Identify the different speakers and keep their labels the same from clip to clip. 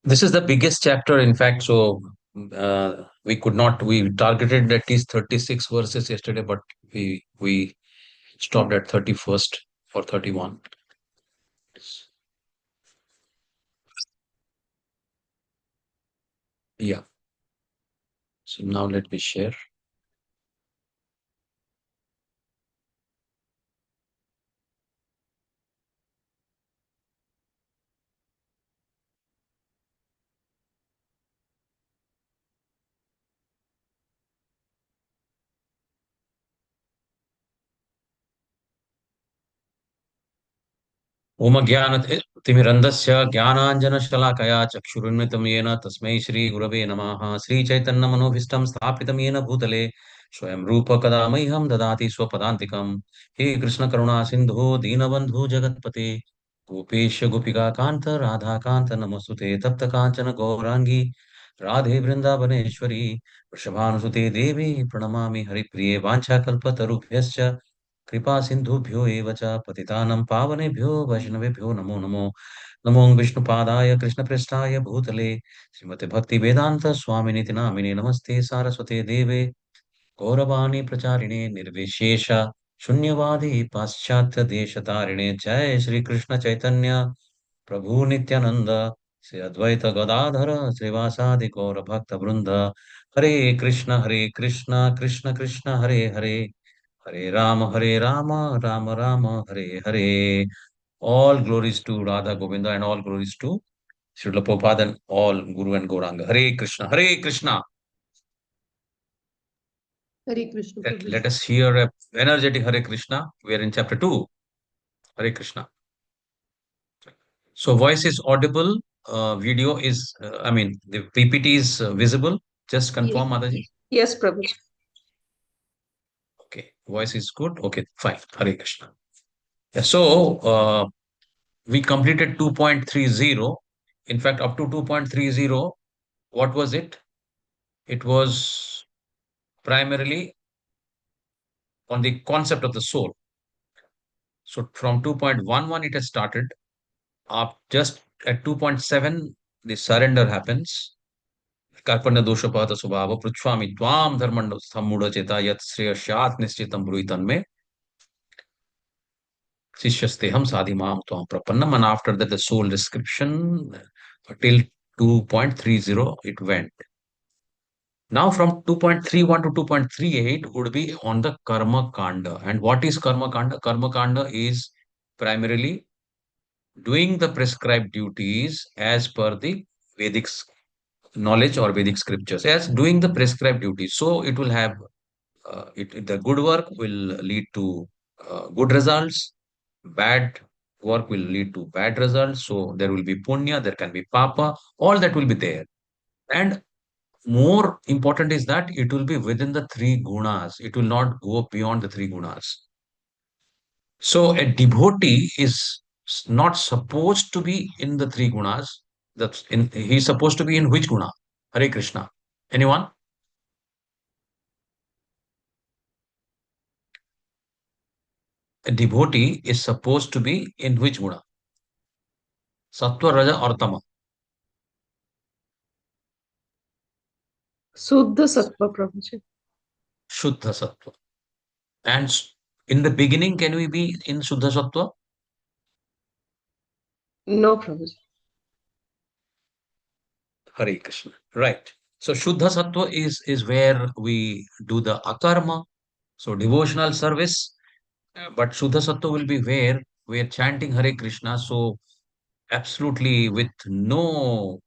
Speaker 1: This is the biggest chapter, in fact. So we targeted at least 36 verses yesterday, but we stopped at 31st or 31. Yeah. So now let me share. तिमिरन्धस्य ज्ञानाञ्जनशलाकया चक्षुरुन्मितं येन तस्मै श्रीगुरवे नमः। श्रीचैतन्यमनोभीष्टं स्थापितं येन भूतले स्वयं रूप कदा मह्यं ददाति स्वपदान्तिकम्। हे कृष्णकरुणा सिन्धो दीनबन्धु जगत्पते गोपेश गोपिकान्त राधाकान्त नमोस्तुते। तप्त काञ्चन गौराङ्गी राधे वृन्दावनेश्वरी वृषभानुसुते देवी प्रणमामि हरिप्रिये। वाञ्छाकल्पतरुभ्यश्च कृपा सिन्धुभ्यो एव च पतितानं पावनेभ्यो वैष्णवेभ्यो नमो नमो। नमो विष्णुपादाय कृष्णप्रेष्ठाय भूतले श्रीमते भक्ति वेदांत स्वामिनिति नामिने। नमस्ते सारस्वते देवे गौरवाणी प्रचारिणे निर्विशेष शून्यवादी पाश्चात्य देशतारिणे। जय श्री कृष्ण चैतन्य प्रभु नित्यानंद श्री अद्वैत गदाधर श्रीवासादि गौर भक्त वृंद। हरे कृष्ण कृष्ण कृष्ण हरे हरे, हरे Ram Ram Ram Hare Hare. All glories to Radha Govinda and all glories to Srila Prabhupada and all Guru and Gauranga. Hare Krishna, Hare Krishna.
Speaker 2: Hare Krishna
Speaker 1: Let
Speaker 2: Prabhuji.
Speaker 1: us hear a energetic Hare Krishna. We are in chapter 2. Hare Krishna. So voice is audible. Video is, the PPT is visible. Just
Speaker 2: Yes,
Speaker 1: confirm, Mataji.
Speaker 2: yes, Prabhuji.
Speaker 1: Okay. Voice is good. Okay, fine. Hare Krishna. Yeah, so we completed 2.30. In fact, up to 2.30, what was it? It was primarily on the concept of the soul. So from 2.11, it has started. Up just at 2.7, the surrender happens. Karpana doshapata subhava pruchvami tvam dharmanda sammuda cheta yat shreyashat nishchitam bruitan me sishyasteham sadhimam tvam prapannam. And after that, the soul description till 2.30, it went. Now from 2.31 to 2.38 would be on the Karma Kanda. And what is Karma Kanda? Karma Kanda is primarily doing the prescribed duties as per the Vedic knowledge or Vedic scriptures, as doing the prescribed duties. So it will have the good work will lead to good results, bad work will lead to bad results. So there will be punya, there can be papa, all that will be there. And more important is that it will be within the three gunas. It will not go beyond the three gunas. So a devotee is not supposed to be in the three gunas. He's supposed to be in which guna? Hare Krishna. Anyone? A devotee is supposed to be in which guna? Sattva, Raja or Tama?
Speaker 2: Suddha Sattva Prabhuji.
Speaker 1: Shuddha Sattva. And in the beginning, can we be in Shuddha Sattva?
Speaker 2: No, Prabhuji.
Speaker 1: Hare Krishna. Right. So Shuddha Sattva is where we do the akarma, so devotional service. But Shuddha Sattva will be where we are chanting Hare Krishna. So absolutely with no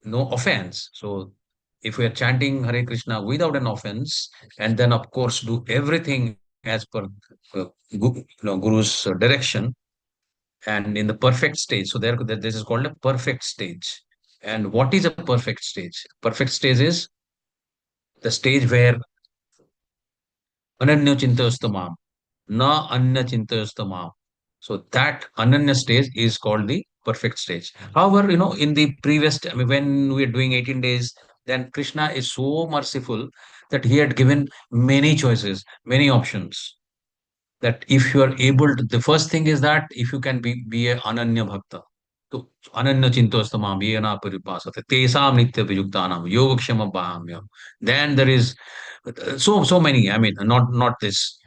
Speaker 1: offense. So if we are chanting Hare Krishna without an offense, and then of course do everything as per Guru's direction, and in the perfect stage. So this is called a perfect stage. And what is a perfect stage? Perfect stage is the stage where ananya chintayastamam, na anya chintayastamam. So that ananya stage is called the perfect stage. However, in the previous, when we are doing 18 days, then Krishna is so merciful that he had given many choices, many options. That if you are able to, the first thing is that if you can be a Ananya Bhakta. So ananya chintostamam yena paripasate tesam nitya vijuktanam yogakshama bahamyam. Then there is so many. I mean, not this.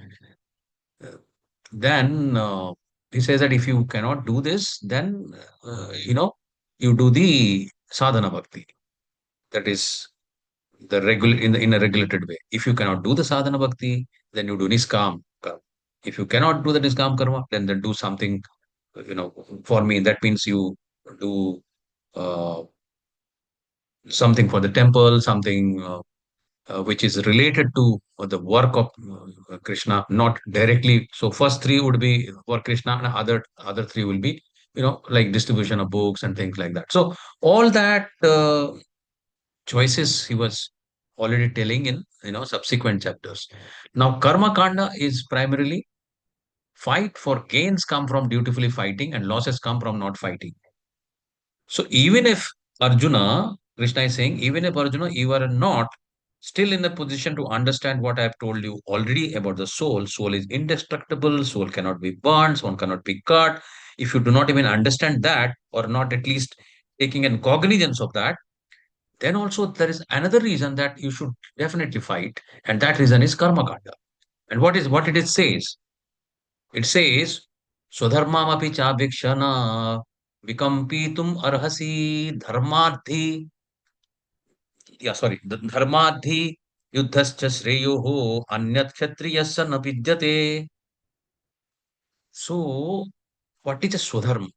Speaker 1: Uh, Then he says that if you cannot do this, then you do the sadhana bhakti. That is the regular in a regulated way. If you cannot do the sadhana bhakti, then you do niskam karma. If you cannot do the niskam karma, then do something. For me, that means you do uh, something for the temple, something which is related to the work of Krishna, not directly. So first three would be for Krishna, and other three will be like distribution of books and things like that. So all that choices he was already telling in subsequent chapters. Now karma kanda is primarily fight, for gains come from dutifully fighting and losses come from not fighting. So even if Arjuna, Krishna is saying, even if Arjuna, you are not still in a position to understand what I have told you already about the soul. Soul is indestructible, soul cannot be burned, soul cannot be cut. If you do not even understand that, or not at least taking an cognizance of that, then also there is another reason that you should definitely fight, and that reason is karma kanda. And what it says? It says, Swadharmamapi chabhikshana vikampitum arhasi dharmadhi. Yeah, sorry. Dharmadhi yuddhascha shreyoho anyat kshatriyasya na vidyate. So, what is a swadharma?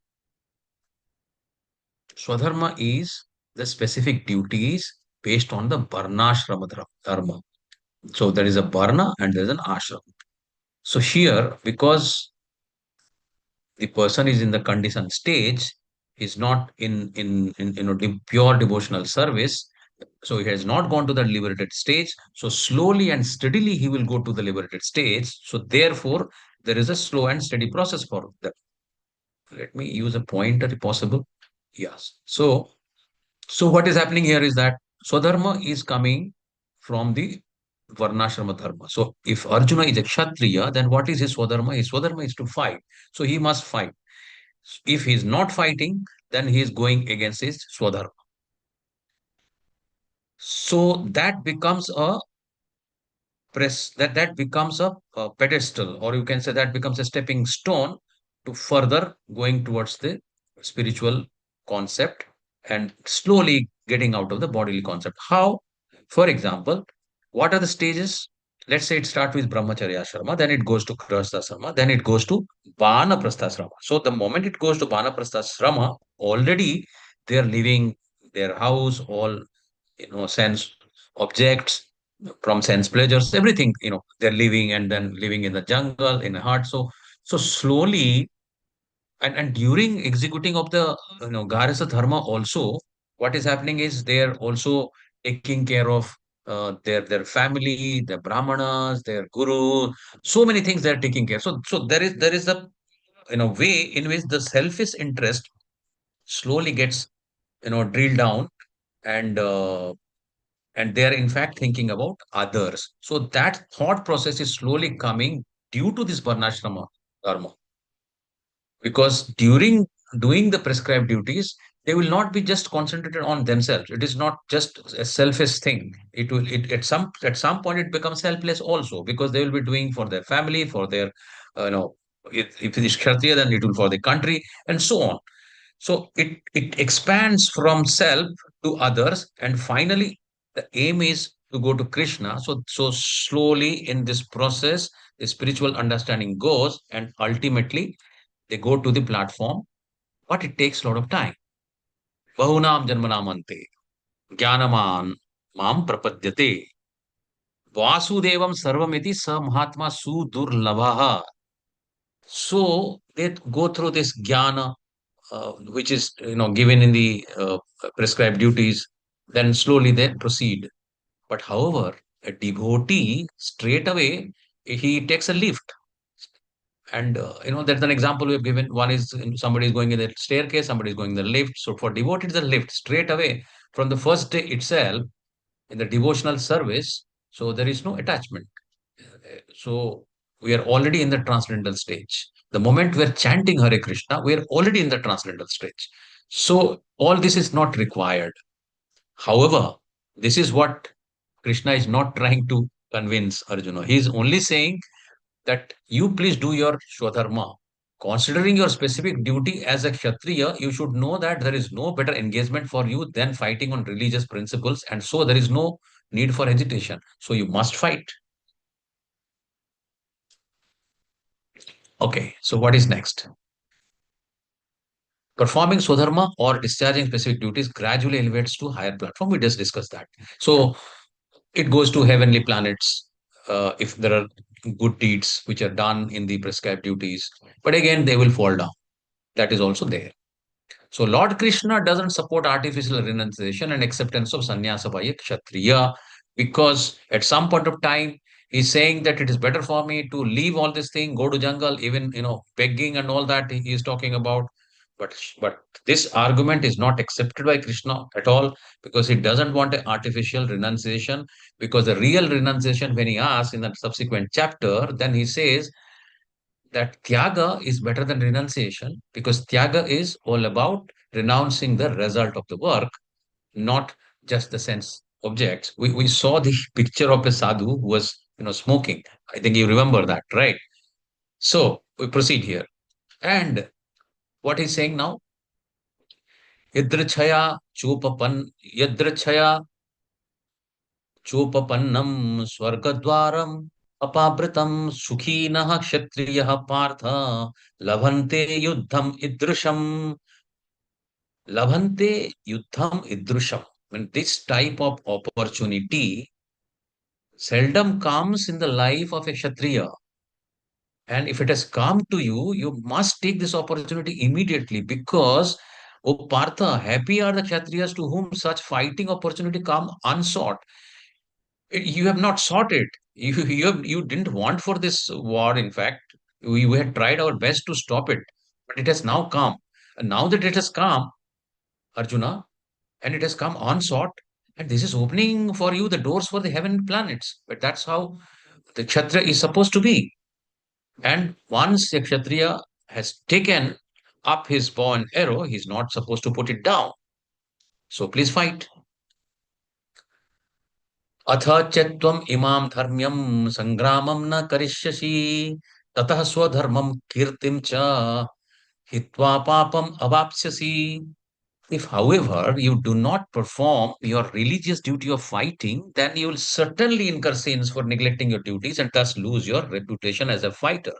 Speaker 1: Swadharma is the specific duties based on the varnashrama dharma. So, there is a varna and there is an ashram. So, here, because the person is in the conditioned stage, is not in pure devotional service, so he has not gone to the liberated stage, so slowly and steadily he will go to the liberated stage. So therefore there is a slow and steady process for that. Let me use a pointer if possible. Yes. So what is happening here is that swadharma is coming from the varnashrama dharma. So if Arjuna is a kshatriya, then what is his swadharma? His swadharma is to fight, so he must fight. If he is not fighting, then he is going against his swadharma. So that becomes that becomes a pedestal, or you can say that becomes a stepping stone to further going towards the spiritual concept and slowly getting out of the bodily concept. How? For example, what are the stages? Let's say it starts with brahmacharya ashrama, then it goes to grihastha, then it goes to vanaprastha. So the moment it goes to vanaprastha, already they are leaving their house, all sense objects, from sense pleasures, everything, they're living, and then living in the jungle, in a hut. So slowly, and during executing of the garasa dharma also, what is happening is they are also taking care of their family, their brahmanas, their guru, so many things they're taking care. So there is a way in which the selfish interest slowly gets drilled down, and they are in fact thinking about others. So that thought process is slowly coming due to this varnashrama dharma, because during doing the prescribed duties, they will not be just concentrated on themselves. It is not just a selfish thing. It will at some point it becomes selfless also, because they will be doing for their family, for their if it is kshatriya, then it will for the country, and so on. So it expands from self to others, and finally the aim is to go to Krishna. So slowly in this process, the spiritual understanding goes, and ultimately they go to the platform. But it takes a lot of time. Bahunam janmanamante jnanaman mam prapadyate vasudevam sarvamiti sa mahatma sudurlabha. So they go through this jnana, which is given in the prescribed duties. Then slowly they proceed. But however, a devotee straight away he takes a lift, and that's an example we have given. One is somebody is going in the staircase, somebody is going in the lift. So for devotee, it's a lift straight away from the first day itself in the devotional service. So there is no attachment. So we are already in the transcendental stage. The moment we're chanting Hare Krishna, we are already in the transcendental stage. So all this is not required. However, this is what Krishna is not trying to convince Arjuna. He is only saying that you please do your Swadharma. Considering your specific duty as a Kshatriya, you should know that there is no better engagement for you than fighting on religious principles, and so there is no need for hesitation. So you must fight. Okay, so what is next? Performing Swadharma or discharging specific duties gradually elevates to higher platform. We just discussed that. So it goes to heavenly planets if there are good deeds which are done in the prescribed duties. But again, they will fall down. That is also there. So Lord Krishna doesn't support artificial renunciation and acceptance of sannyasa by a kshatriya because at some point of time he's saying that it is better for me to leave all this thing, go to jungle, even begging and all that he is talking about. But this argument is not accepted by Krishna at all because he doesn't want an artificial renunciation. Because the real renunciation, when he asks in the subsequent chapter, then he says that Tyaga is better than renunciation because Tyaga is all about renouncing the result of the work, not just the sense objects. We saw the picture of a sadhu who was smoking. I think you remember that, right? So we proceed here. And what he's saying now, yadrchaya chopapan yadrchaya चोपपन्नं स्वर्गद्वारम् अपावृतं सुखिनः क्षत्रियः पार्थ लभन्ते युद्धम ईदृशम् लभन्ते युद्धम ईदृशम्. When this type of opportunity seldom comes in the life of a kshatriya, and if it has come to you, you must take this opportunity immediately because, O Partha, happy are the kshatriyas to whom such fighting opportunity come unsought. You have not sought it. You didn't want for this war. In fact, we had tried our best to stop it, but it has now come. And now that it has come, Arjuna, and it has come unsought, and this is opening for you the doors for the heaven planets. But that's how the Kshatriya is supposed to be. And once the Kshatriya has taken up his bow and arrow, he's not supposed to put it down. So please fight. अथ च त्वम् इमां धर्म्यं सङ्ग्रामं न करिष्यसि ततः स्वधर्मं कीर्तिं च हित्वा पापम् अवाप्स्यसि. If, however, you do not perform your religious duty of fighting, then you will certainly incur sins for neglecting your duties and thus lose your reputation as a fighter.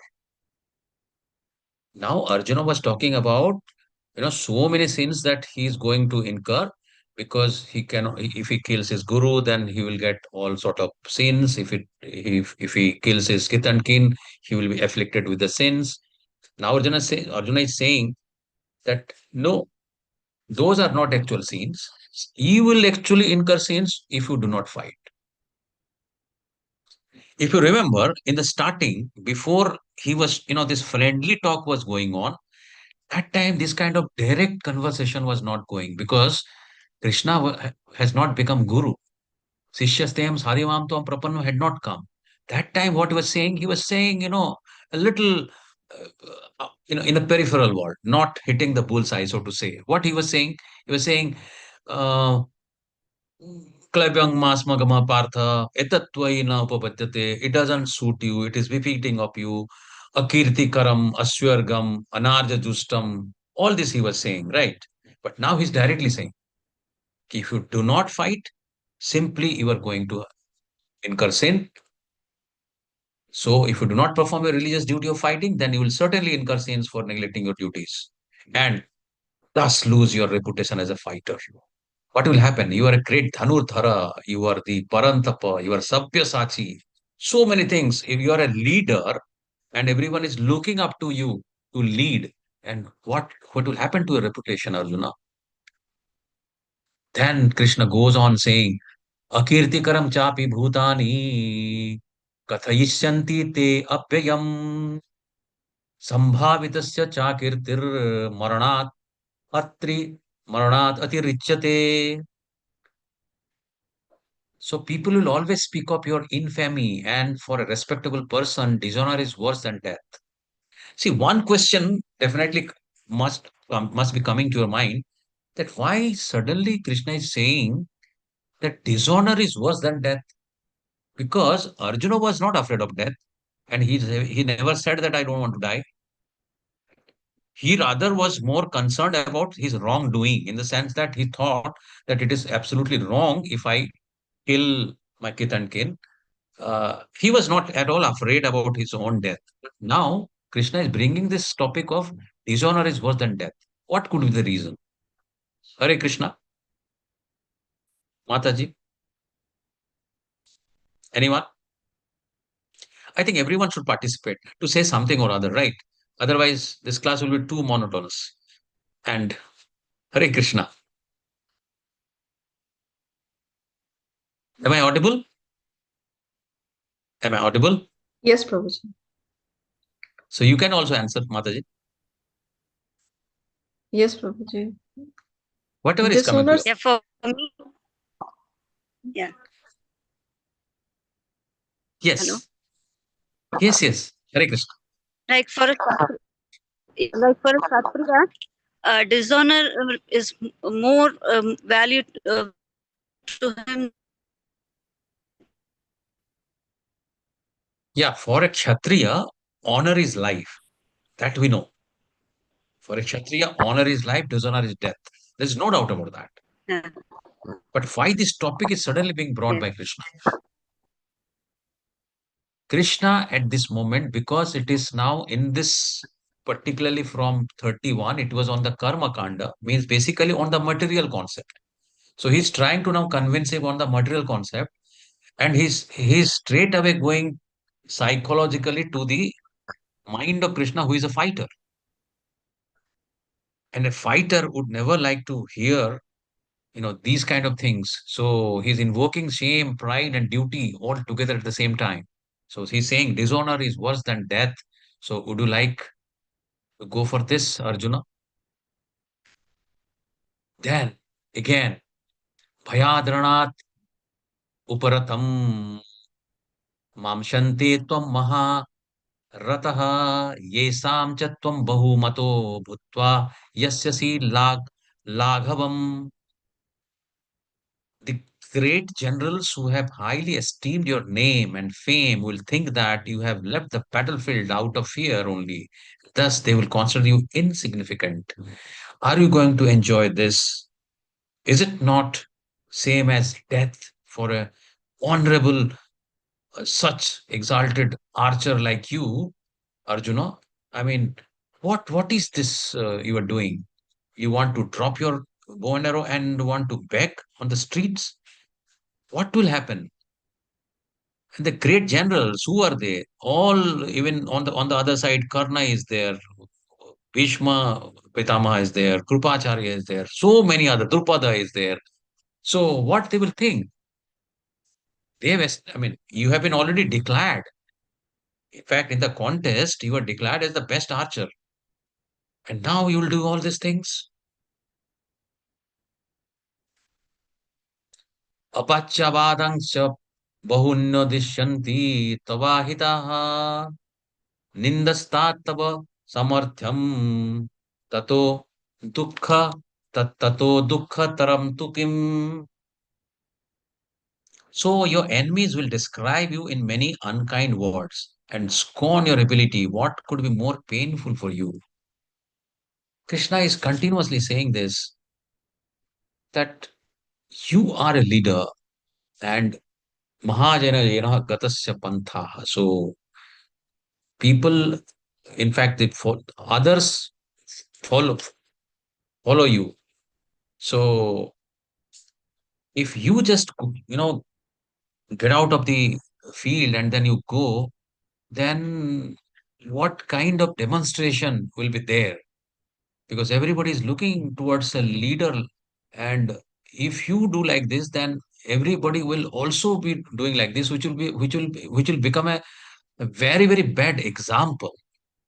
Speaker 1: Now, Arjuna was talking about so many sins that he is going to incur because he cannot. If he kills his guru, then he will get all sort of sins. If he kills his kith and kin, he will be afflicted with the sins. Now Arjuna is saying that no, those are not actual sins. You will actually incur sins if you do not fight. If you remember in the starting, before he was, this friendly talk was going on, that time this kind of direct conversation was not going because Krishna has not become guru. Sishyastayam Sadhivam Tvam Prapanno had not come. That time, what he was saying, a little, in the peripheral world, not hitting the bullseye, so to say. What he was saying, uh, Klavyang Masmagama Partha, Etatvai na upapadyate. It doesn't suit you. It is befitting of you. Akirti Karam, Aswargam, Anarja Justam. All this he was saying, right? But now he's directly saying, if you do not fight, simply you are going to incur sin. So, if you do not perform your religious duty of fighting, then you will certainly incur sins for neglecting your duties and thus lose your reputation as a fighter. What will happen? You are a great Dhanurdhara, you are the Parantapa, you are Sabyasachi. So many things. If you are a leader and everyone is looking up to you to lead, and what will happen to your reputation, Arjuna? Then Krishna goes on saying, Akirtikaram chapi bhutani kathayishyanti te apyayam संभावितस्य चा कीर्तिर मरणात् Atri मरणात् अतिरिच्यते. So people will always speak of your infamy, and for a respectable person, dishonor is worse than death. See, one question definitely must be coming to your mind. that why suddenly Krishna is saying that dishonor is worse than death, because Arjuna was not afraid of death, and he never said that I don't want to die. He rather was more concerned about his wrongdoing, in the sense that he thought that it is absolutely wrong if I kill my kith and kin. He was not at all afraid about his own death. Now, Krishna is bringing this topic of dishonor is worse than death. What could be the reason? Hare Krishna, Mataji, anyone? I think everyone should participate to say something or other, right? Otherwise, this class will be too monotonous. And Hare Krishna. Am I audible? Am I audible?
Speaker 2: Yes, Prabhuji.
Speaker 1: So you can also answer, Mataji.
Speaker 2: Yes, Prabhuji.
Speaker 1: Whatever is coming to you.
Speaker 2: Dishonors.
Speaker 3: Yeah, for me, yeah. Hello.
Speaker 1: Yes. Yes, yes. Hare Krishna.
Speaker 3: Like for a Kshatriya, dishonor is more valued to him.
Speaker 1: Yeah, for a Kshatriya, honor is life. That we know. For a Kshatriya, honor is life, dishonor is death. There's no doubt about that.
Speaker 3: Yeah.
Speaker 1: But why this topic is suddenly being brought
Speaker 3: Yes.
Speaker 1: by Krishna? Krishna at this moment, because it is now in this, particularly from 31, it was on the Karma Kanda, means basically on the material concept. So he's trying to now convince him on the material concept, and he's straight away going psychologically to the mind of Krishna, who is a fighter. And a fighter would never like to hear, these kind of things. So he's invoking shame, pride, and duty all together at the same time. So he's saying dishonor is worse than death. So would you like to go for this, Arjuna? Then again, Bhayadranat Uparatam Mamshante Tvam Maha Ratah Yesam च त्वं बहुमतो भूत्वा यस्यसि लाघवम्. The great generals who have highly esteemed your name and fame will think that you have left the battlefield out of fear only. Thus, they will consider you insignificant. Are you going to enjoy this? Is it not same as death for a honorable, such exalted archer like you, Arjuna? I mean, what is this you are doing? You want to drop your bow and arrow and want to beg on the streets? What will happen? And the great generals, who are they? All, even on the other side, Karna is there, Bhishma Pitamaha is there, Krupacharya is there, so many other, Drupada is there. So what they will think? I mean, you have been already declared. In fact, in the contest, you were declared as the best archer. And now you will do all these things? Apachyavadangcha bahunyodishyanti tavahitaha निंदस्तात्तव समर्थ्यम ततो दुःख ततो दुःखतरम तु किम. So your enemies will describe you in many unkind words and scorn your ability. What could be more painful for you? Krishna is continuously saying this, that you are a leader and Mahajana Yena Gatasya Pantha. So people, in fact, others follow follow you. So if you just, get out of the field and then you go, then what kind of demonstration will be there? Because everybody is looking towards a leader. And if you do like this, then everybody will also be doing like this, which will become a very, very bad example.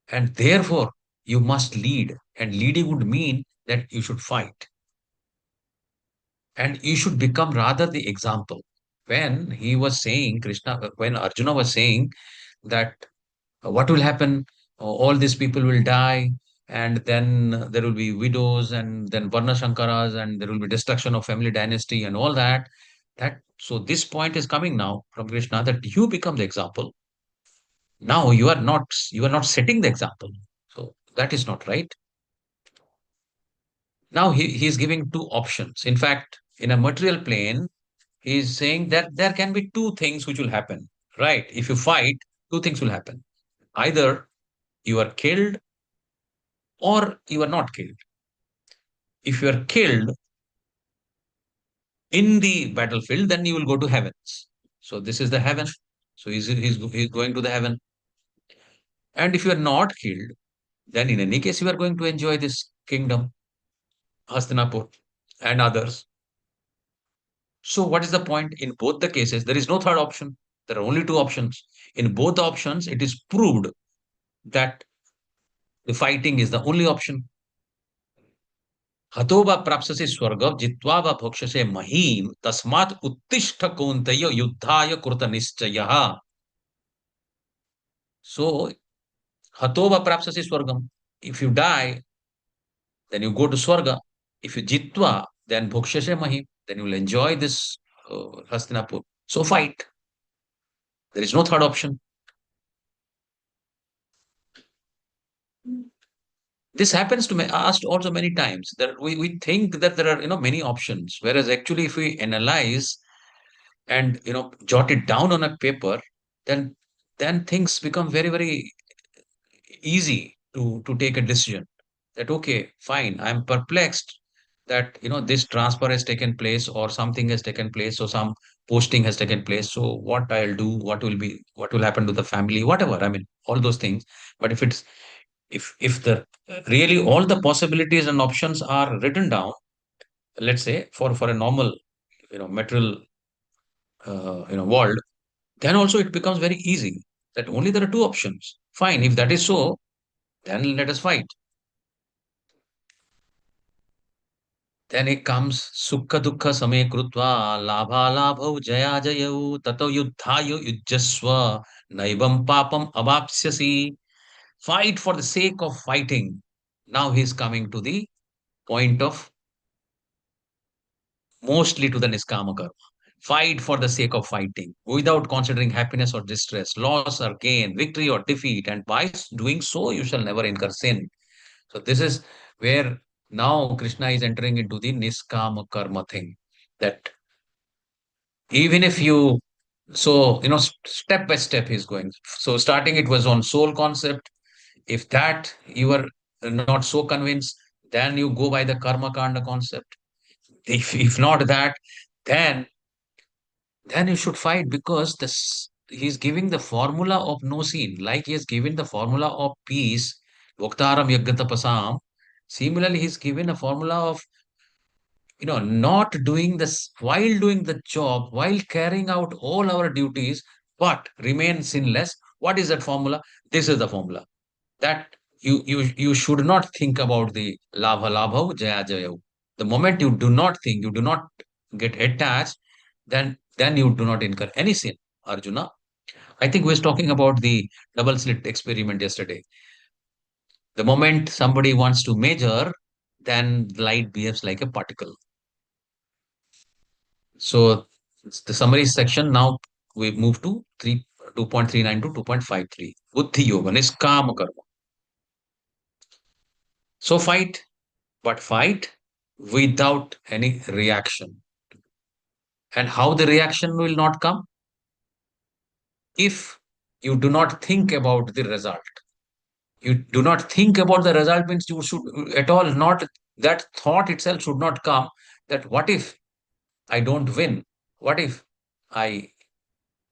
Speaker 1: And therefore, you must lead. And leading would mean that you should fight. And you should become rather the example. When he was saying, when Arjuna was saying that what will happen, all these people will die, and then there will be widows, and then Varna Shankaras, and there will be destruction of family dynasty and all that. So this point is coming now from Krishna, that you become the example. Now you are not setting the example. So that is not right. Now he's giving two options. In fact, in a material plane, he's saying that there can be two things which will happen, right? If you fight, two things will happen. Either you are killed or you are not killed. If you are killed in the battlefield, then you will go to heavens. So this is the heaven. So he's going to the heaven. And if you are not killed, then in any case, you are going to enjoy this kingdom, Hastinapur and others. So what is the point? In both the cases, there is no third option. There are only two options. In both the options, it is proved that the fighting is the only option. हतोवा प्राप्स्यसे स्वर्ग जित्वा वा भोक्ष्यसे महीम तस्मात् उत्तिष्ठ कौन्तेय युद्धाय कृत निश्चयः. So hatova prapsasi swargam. If you die, then you go to swarga. If you jitva, then bhokshase mahim. Then you will enjoy this Hastinapur. So fight. There is no third option. This happens to me asked also many times. That we think that there are many options, whereas actually if we analyze and jot it down on a paper, then things become very, very easy to take a decision. That okay, fine, I'm perplexed that this transfer has taken place, or something has taken place, or some posting has taken place. So what I'll do, what will happen to the family, whatever, I mean, all those things. But if the really all the possibilities and options are written down, let's say for a normal material world, then also it becomes very easy that only there are two options. Fine, if that is so, then let us fight. Then it comes Sukha Dukha Same Krutva Labha Labhau Jaya Jayau Tato Yuddhayu Yujjaswa Naibam Papam Abapsyasi. Fight for the sake of fighting. Now he's coming to the point of mostly to the Niskama Karma. Fight for the sake of fighting without considering happiness or distress, loss or gain, victory or defeat, and by doing so, you shall never incur sin. So this is where now Krishna is entering into the Niskama Karma thing. That even if you, so, step by step he's going. So starting it was on soul concept. If that you are not so convinced, then you go by the Karma Kanda concept. If not that, then you should fight, because this he's giving the formula of no sin, like he has given the formula of peace, Voktaram Yaggatapasam. Similarly, he's given a formula of not doing this while doing the job, while carrying out all our duties, but remain sinless. What is that formula? This is the formula that you should not think about the labha labha jaya jaya. The moment you do not think, you do not get attached, then you do not incur any sin, Arjuna. I think we was talking about the double slit experiment yesterday. The moment somebody wants to measure, then light behaves like a particle. So the summary section now we move to 2.39 to 2.53. Buddhi Yoga, Niskama Karma. So fight, but fight without any reaction. And how the reaction will not come? If you do not think about the result. You do not think about the result means you should at all not, that thought itself should not come, that what if I don't win? What if I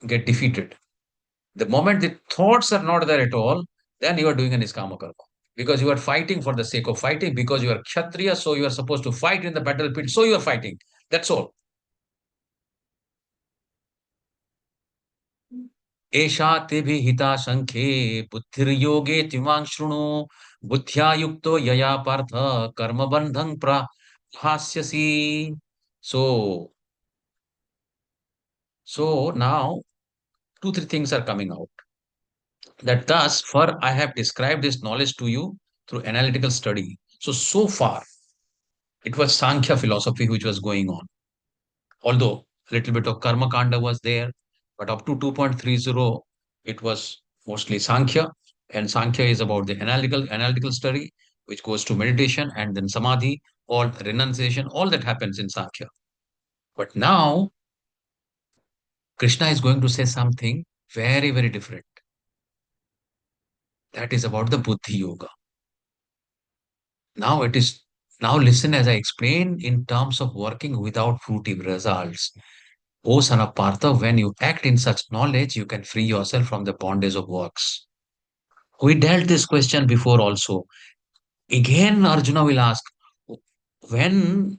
Speaker 1: get defeated? The moment the thoughts are not there at all, then you are doing an Niskama Karma. Because you are fighting for the sake of fighting, because you are Kshatriya, so you are supposed to fight in the battlefield, so you are fighting. That's all. एषा तेभि हिता शंखे बुद्धिर्योगे तिमां शृणु बुद्ध्या युक्तो यया Partha कर्मबन्धं प्रहास्यसि. So, now three things are coming out. That thus, for I have described this knowledge to you through analytical study. So far, it was Sankhya philosophy which was going on. Although a little bit of Karma Kanda was there, but up to 2.30, it was mostly Sankhya. And Sankhya is about the analytical study, which goes to meditation and then Samadhi, all renunciation, all that happens in Sankhya. But now, Krishna is going to say something very, very different. That is about the Buddhi Yoga. Now it is, now listen as I explain in terms of working without fruitive results. O son of Partha, when you act in such knowledge, you can free yourself from the bondage of works. We dealt this question before also. Again, Arjuna will ask, when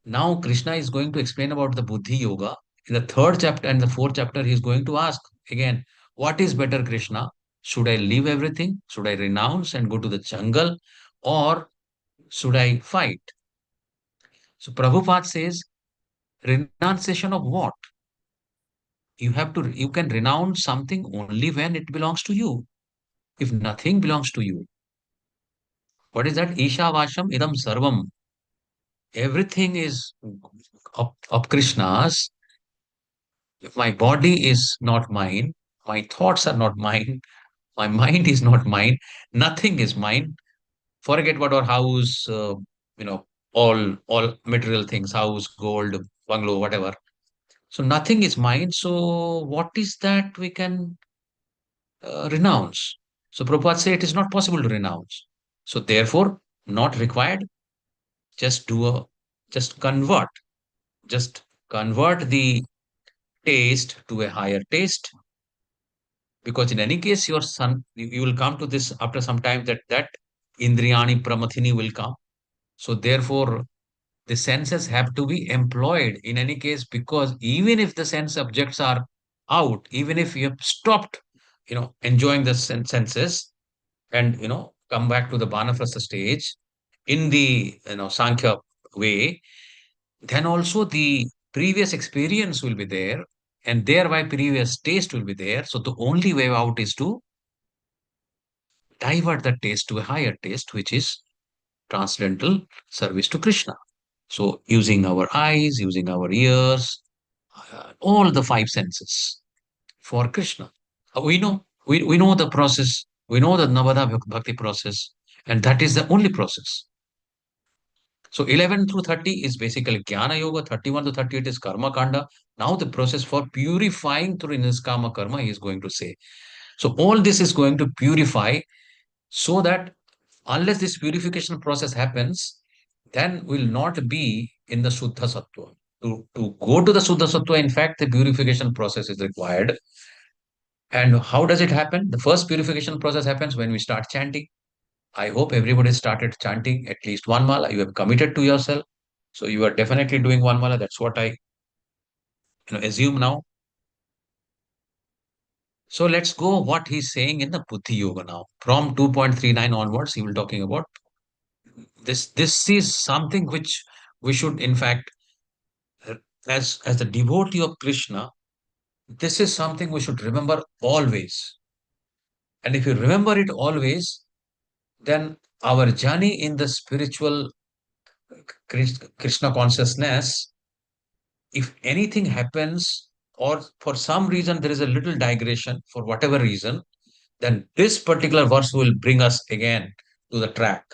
Speaker 1: now Krishna is going to explain about the Buddhi Yoga, in the third chapter and the fourth chapter, he is going to ask again, what is better, Krishna? Should I leave everything? Should I renounce and go to the jungle? Or should I fight? So Prabhupada says, renunciation of what? You can renounce something only when it belongs to you. If nothing belongs to you, what is that? Isha Vasham Idam Sarvam. Everything is of Krishna's. If my body is not mine, my thoughts are not mine, my mind is not mine, nothing is mine. Forget about our house, you know, all material things, house, gold, bungalow, whatever. So nothing is mine. So what is that we can renounce? So Prabhupada say it is not possible to renounce. So therefore, not required. Just do a, just convert, just convert the taste to a higher taste. Because in any case, your son, you will come to this after some time that Indriyani Pramathini will come. So therefore, the senses have to be employed in any case, because even if the sense objects are out, even if you have stopped, enjoying the senses and, come back to the Banafrasa stage in the, Sankhya way, then also the previous experience will be there and thereby previous taste will be there. So the only way out is to divert the taste to a higher taste, which is transcendental service to Krishna. So using our eyes, using our ears, all the five senses for Krishna. We know the process. We know the Navada Bhakti process, and that is the only process. So 11 through 30 is basically Jnana Yoga, 31 to 38 is Karma Kanda. Now the process for purifying through Niskama Karma he is going to say. So all this is going to purify, so that unless this purification process happens, then will not be in the Shuddha Sattva. To go to the Shuddha Sattva, in fact, the purification process is required. And how does it happen? The first purification process happens when we start chanting. I hope everybody started chanting at least one mala. You have committed to yourself. So you are definitely doing one mala. That's what I assume now. So let's go what he's saying in the Buddhi Yoga now. From 2.39 onwards, he will talking about this is something which we should, in fact, as the devotee of Krishna, this is something we should remember always. And if you remember it always, then our journey in the spiritual Krishna consciousness, if anything happens or for some reason there is a little digression for whatever reason, then this particular verse will bring us again to the track.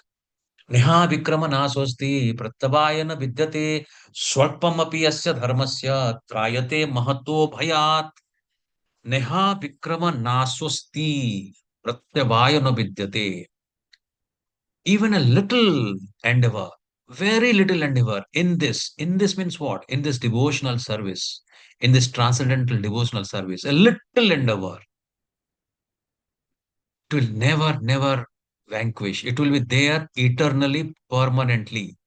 Speaker 1: Neha vikrama nasosti prattabhayana vidyate swalpamapi asya dharmasya trayate mahato bhayat. Neha vikrama nasosti pratyabhayana vidyate. Even a little endeavor, very little endeavor in this means what? In this devotional service, in this transcendental devotional service, a little endeavor, it will never, never vanquish. It will be there eternally, permanently.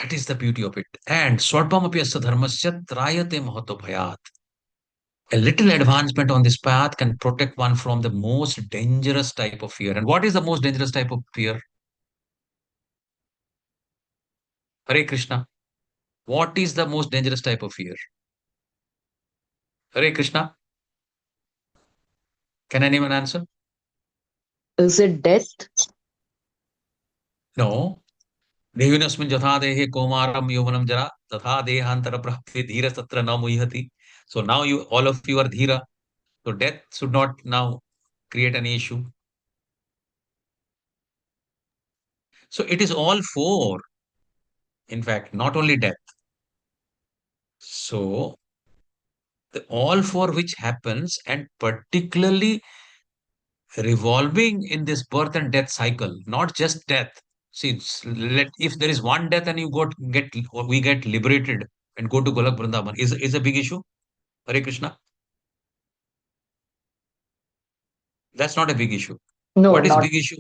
Speaker 1: That is the beauty of it. And Swarpamapyasya dharmasya trayate mahato bhayat. A little advancement on this path can protect one from the most dangerous type of fear. And what is the most dangerous type of fear? Hare Krishna. What is the most dangerous type of fear? Hare Krishna. Can anyone answer?
Speaker 4: Is it death?
Speaker 1: No. देहिनस्मिन् यथा देहे कौमारं यौवनं जरा तथा देहांतर प्राप्ते धीर तत्र न मुह्यति. So now you all of you are dhira. So death should not now create an issue. So it is all four. In fact, not only death. So all four which happens and particularly revolving in this birth and death cycle, not just death. See, if there is one death and you we get liberated and go to Golak Vrindavan, is a big issue. Hare Krishna. That's not a big issue.
Speaker 4: No,
Speaker 1: What is
Speaker 4: not.
Speaker 1: big issue?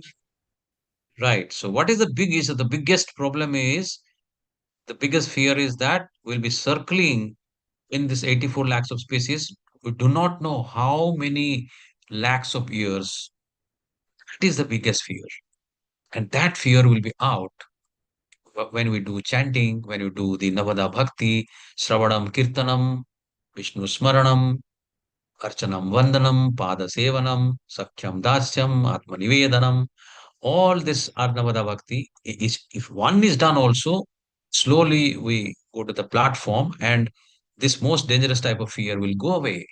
Speaker 1: Right. So what is the big issue? The biggest problem is, the biggest fear is that we'll be circling in this 84 lakhs of species. We do not know how many lakhs of years. That is the biggest fear. And that fear will be out when we do chanting, when we do the Navada Bhakti, Shravanam Kirtanam, Vishnu Smaranam, Archanam Vandanam, Pada Sevanam, Sakhyam Dasyam, Atmanivedanam. All this Arnavada Bhakti is, if one is done also, slowly we go to the platform and this most dangerous type of fear will go away.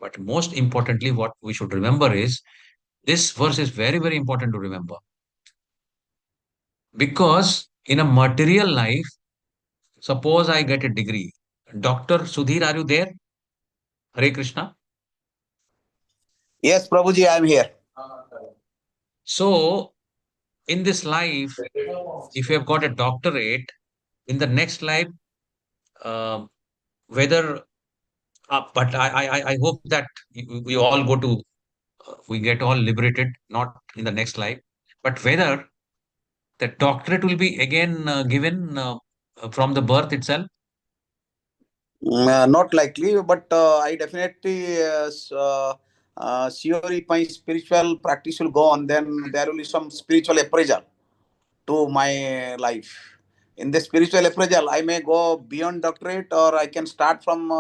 Speaker 1: But most importantly, what we should remember is this verse is very, very important to remember. Because in a material life, suppose I get a degree. Dr. Sudhir, are you there? Hare Krishna.
Speaker 5: Yes, Prabhuji, I am here.
Speaker 1: So, in this life, if you have got a doctorate, in the next life, whether, but I hope that we all go to, we get all liberated, not in the next life, but whether the doctorate will be again given from the birth itself.
Speaker 5: Not likely, but I definitely sure if my spiritual practice will go on, then there will be some spiritual appraisal to my life. In the spiritual appraisal, I may go beyond doctorate or I can start from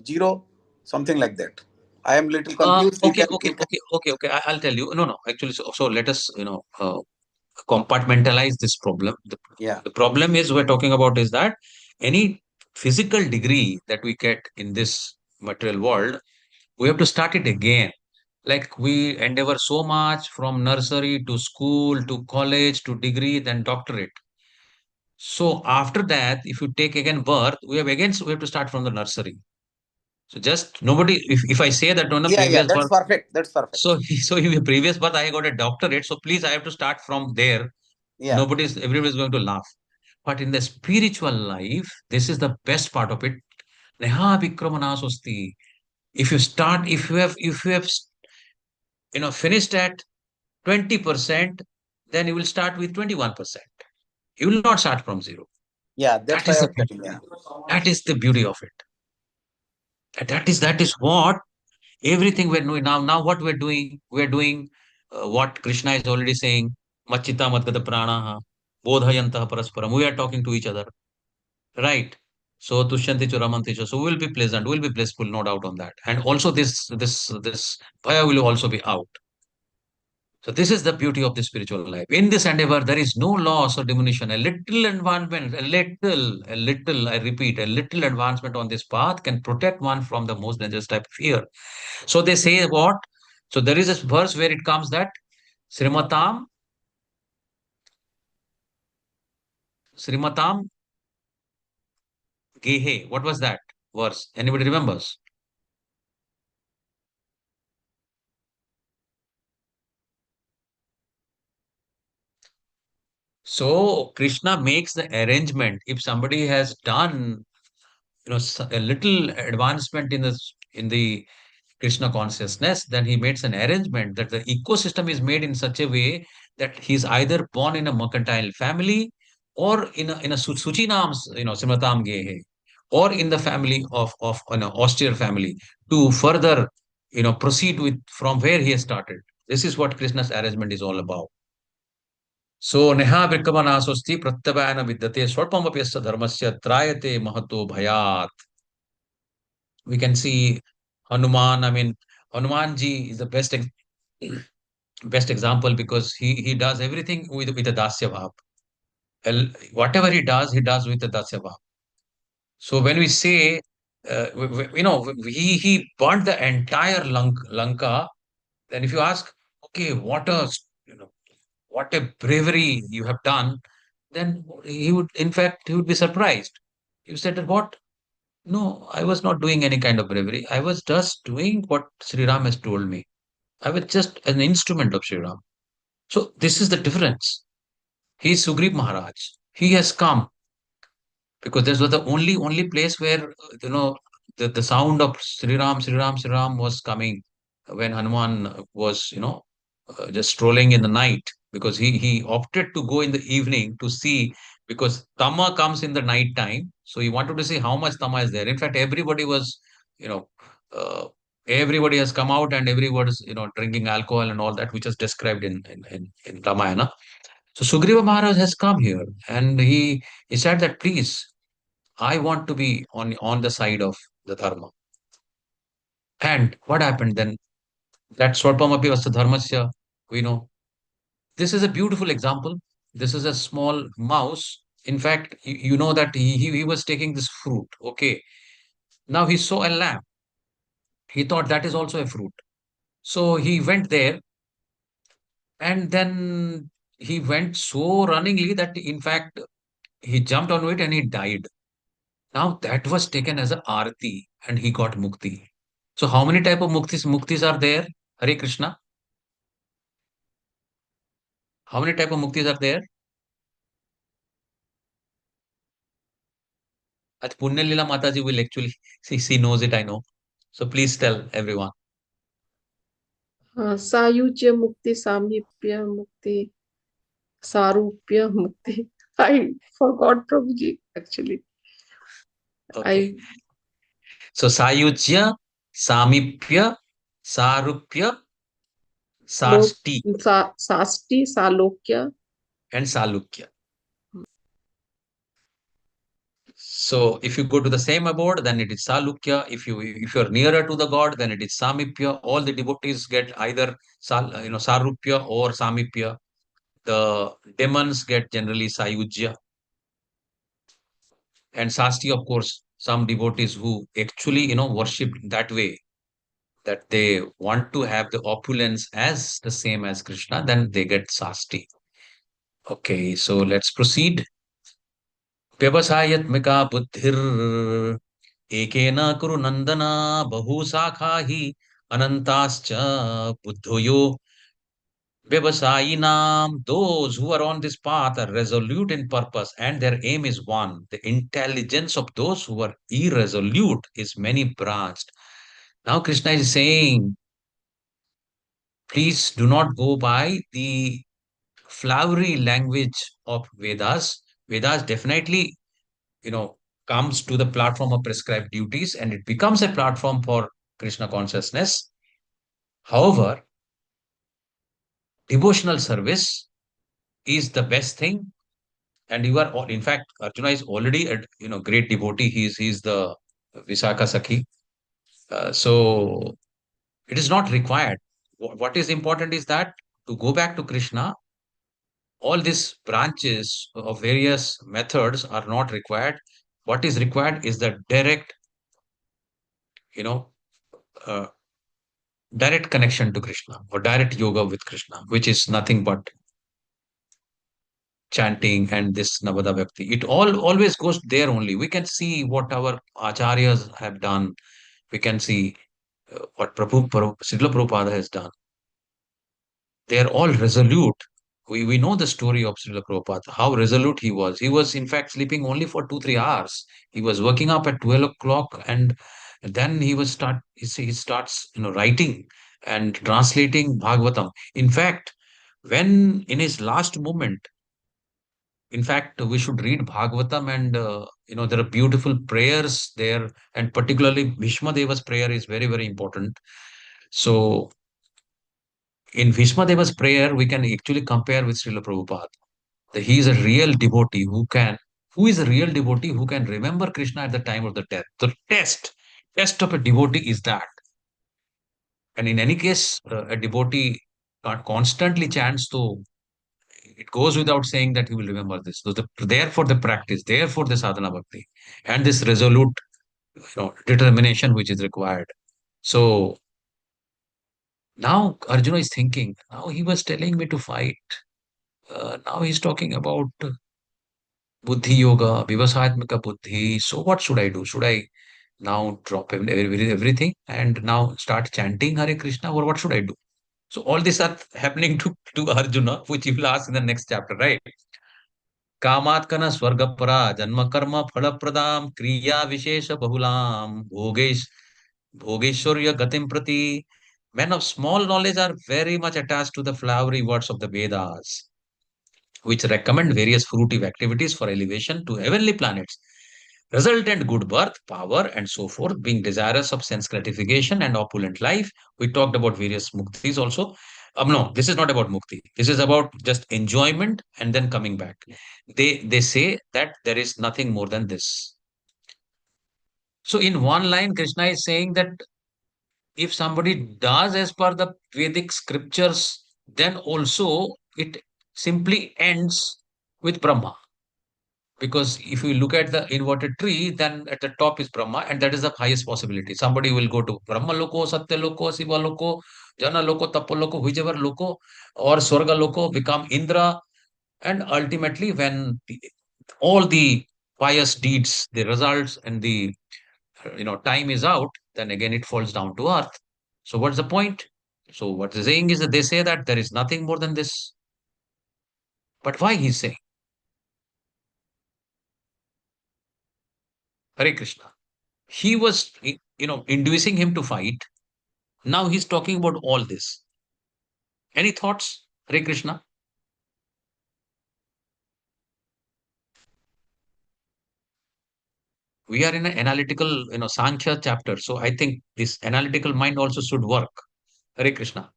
Speaker 5: zero, something like that. I am little confused.
Speaker 1: Okay,
Speaker 5: You
Speaker 1: okay,
Speaker 5: can.
Speaker 1: okay, okay, okay. I'll tell you. No, no. Actually, so let us, compartmentalize this problem.
Speaker 5: Yeah.
Speaker 1: The problem is we're talking about is that any physical degree that we get in this material world, we have to start it again. Like we endeavor so much from nursery to school to college to degree, then doctorate. So after that, if you take again birth, we have to start from the nursery. So just nobody, if I say that on a
Speaker 5: Yeah, yeah,
Speaker 1: previous
Speaker 5: that's
Speaker 1: birth,
Speaker 5: perfect. That's perfect.
Speaker 1: so in the previous birth I got a doctorate. So please, I have to start from there.
Speaker 5: Yeah.
Speaker 1: Everybody's going to laugh. But in the spiritual life, this is the best part of it. Neha Vikramanaswasti. If you have finished at 20%, then you will start with 21%. You will not start from zero.
Speaker 5: Yeah, that's
Speaker 1: That
Speaker 5: why
Speaker 1: is
Speaker 5: I
Speaker 1: the
Speaker 5: was telling. Yeah.
Speaker 1: that is the beauty of it. That is what everything we're doing now. Now what we're doing what Krishna is already saying. Machita madgata pranaha bodhayantah parasparam. We are talking to each other, right? So tushyanti churamanti cha. So we'll be pleasant, we'll be blissful, no doubt on that. And also this bhaya will also be out. So this is the beauty of the spiritual life. In this endeavor, there is no loss or diminution. A little advancement, a little, I repeat, a little advancement on this path can protect one from the most dangerous type of fear. So they say what? So there is a verse where it comes that Srimatam, Srimatam Gehe. What was that verse? Anybody remembers? So Krishna makes the arrangement. If somebody has done, a little advancement in the Krishna consciousness, then he makes an arrangement that the ecosystem is made in such a way that he's either born in a mercantile family or in a Suchinam, Simratam Gehe, or in the family of an austere family to further, proceed with from where he has started. This is what Krishna's arrangement is all about. So neha virkamanasosti pratyavayana vidyate swalpamapyasya dharmasya trayate mahato bhayat. We can see Hanuman. I mean, Hanumanji is the best. best example because he does everything with a dasya bhav. Whatever he does with a dasya bhav. So when we say, he burnt the entire Lanka, then if you ask, okay, you know, what a bravery you have done, then in fact, he would be surprised. You said that what? No, I was not doing any kind of bravery. I was just doing what Sri Ram has told me. I was just an instrument of Sri Ram. So this is the difference. He is Sugriv Maharaj. He has come because this was the only place where the sound of Sri Ram, Sri Ram, Sri Ram was coming when Hanuman was just strolling in the night because he opted to go in the evening to see because Tama comes in the night time. So he wanted to see how much Tama is there. In fact, everybody was you know uh, everybody has come out and everybody is drinking alcohol and all that, which is described in Ramayana. So Sugriva Maharaj has come here and he said that please, I want to be on the side of the dharma. And what happened then? That Swarpamapi Vasta Dharmasya, we know. This is a beautiful example. This is a small mouse. In fact, you know that he was taking this fruit. Okay. Now he saw a lamb. He thought that is also a fruit. So he went there and then he went so runningly that in fact he jumped on it and he died. Now that was taken as a arati and he got mukti. So how many type of muktis are there? Hare Krishna. How many type of muktis are there? At Punya Lila Mataji will actually she knows it, I know. So please tell everyone.
Speaker 2: Sayujya Mukti, Samipya Mukti, Sarupya Mukti. I forgot Prabhuji, actually.
Speaker 1: Okay. So Sayujya, Samipya, Sarupya, Sasti,
Speaker 2: Sasti, Salokya.
Speaker 1: and Salukya. So if you go to the same abode, then it is Salukya. If you're nearer to the god, then it is Samipya. All the devotees get either Sarupya or Samipya. The demons get generally Sayujya. And Sasti, of course, some devotees who actually, worship that way, that they want to have the opulence as the same as Krishna, then they get Sasti. Okay, so let's proceed. व्यवसायत्मिका बुद्धिर एकेन कुरु नंदन बहुशाखा हि अनंताश्च बुद्धयो Vyavasayinam, those who are on this path are resolute in purpose and their aim is one. The intelligence of those who are irresolute is many branched. Now Krishna is saying, please do not go by the flowery language of Vedas. Vedas definitely, you know, comes to the platform of prescribed duties and it becomes a platform for Krishna consciousness. However, devotional service is the best thing. And you are, in fact, Arjuna is already a great devotee. He's the Visakha Sakhi. So it is not required. What is important is that to go back to Krishna, all these branches of various methods are not required. What is required is the you know, uh, direct connection to Krishna or direct yoga with Krishna, which is nothing but chanting and this Navada Bhakti. It always goes there only. We can see what our acharyas have done. We can see what Srila Prabhupada has done. They are all resolute. We know the story of Srila Prabhupada, how resolute he was. He was, in fact, sleeping only for 2-3 hours. He was waking up at 12 o'clock and then he starts, writing and translating Bhagavatam. In fact, when in his last moment, in fact, we should read Bhagavatam and, there are beautiful prayers there and particularly Bhishma Deva's prayer is very, very important. So in Bhishma Deva's prayer, we can actually compare with Srila Prabhupada. That he is a real devotee who is a real devotee who can remember Krishna at the time of the death. The test of a devotee is that. And in any case, a devotee constantly chants, so it goes without saying that he will remember this. So therefore the practice, therefore the sadhana bhakti, and this resolute, determination which is required. So now Arjuna is thinking. Now he was telling me to fight. Now he's talking about buddhi yoga, vivasatmika buddhi. So what should I do? Should I now drop everything and now start chanting Hare Krishna, or what should I do? So all these are happening to Arjuna, which he will ask in the next chapter, right? कामात्कन स्वर्गपरा जन्म कर्म फलप्रदाम क्रिया विशेष बहुलाम भोगेश्वर्य गतिम प्रति. Men of small knowledge are very much attached to the flowery words of the Vedas, which recommend various fruitive activities for elevation to heavenly planets, resultant good birth, power, and so forth, being desirous of sense gratification and opulent life. We talked about various muktis also. No, this is not about mukti. This is about just enjoyment and then coming back. They say that there is nothing more than this. So in one line, Krishna is saying that if somebody does as per the Vedic scriptures, then also it simply ends with Brahma. Because if you look at the inverted tree, then at the top is Brahma, and that is the highest possibility. Somebody will go to Brahma Loko, Satya Loko, Siva Loko, Jana Loko, Tapa Loko, whichever Loko, or Swarga Loko, become Indra, and ultimately, when all the pious deeds, the results, and the time is out, then again it falls down to earth. So what's the point? So what they're saying is that they say that there is nothing more than this. But why he's saying? Hare Krishna. He was, inducing him to fight. Now he's talking about all this. Any thoughts, Hare Krishna? We are in an analytical, Sankhya chapter. So I think this analytical mind also should work. Hare Krishna.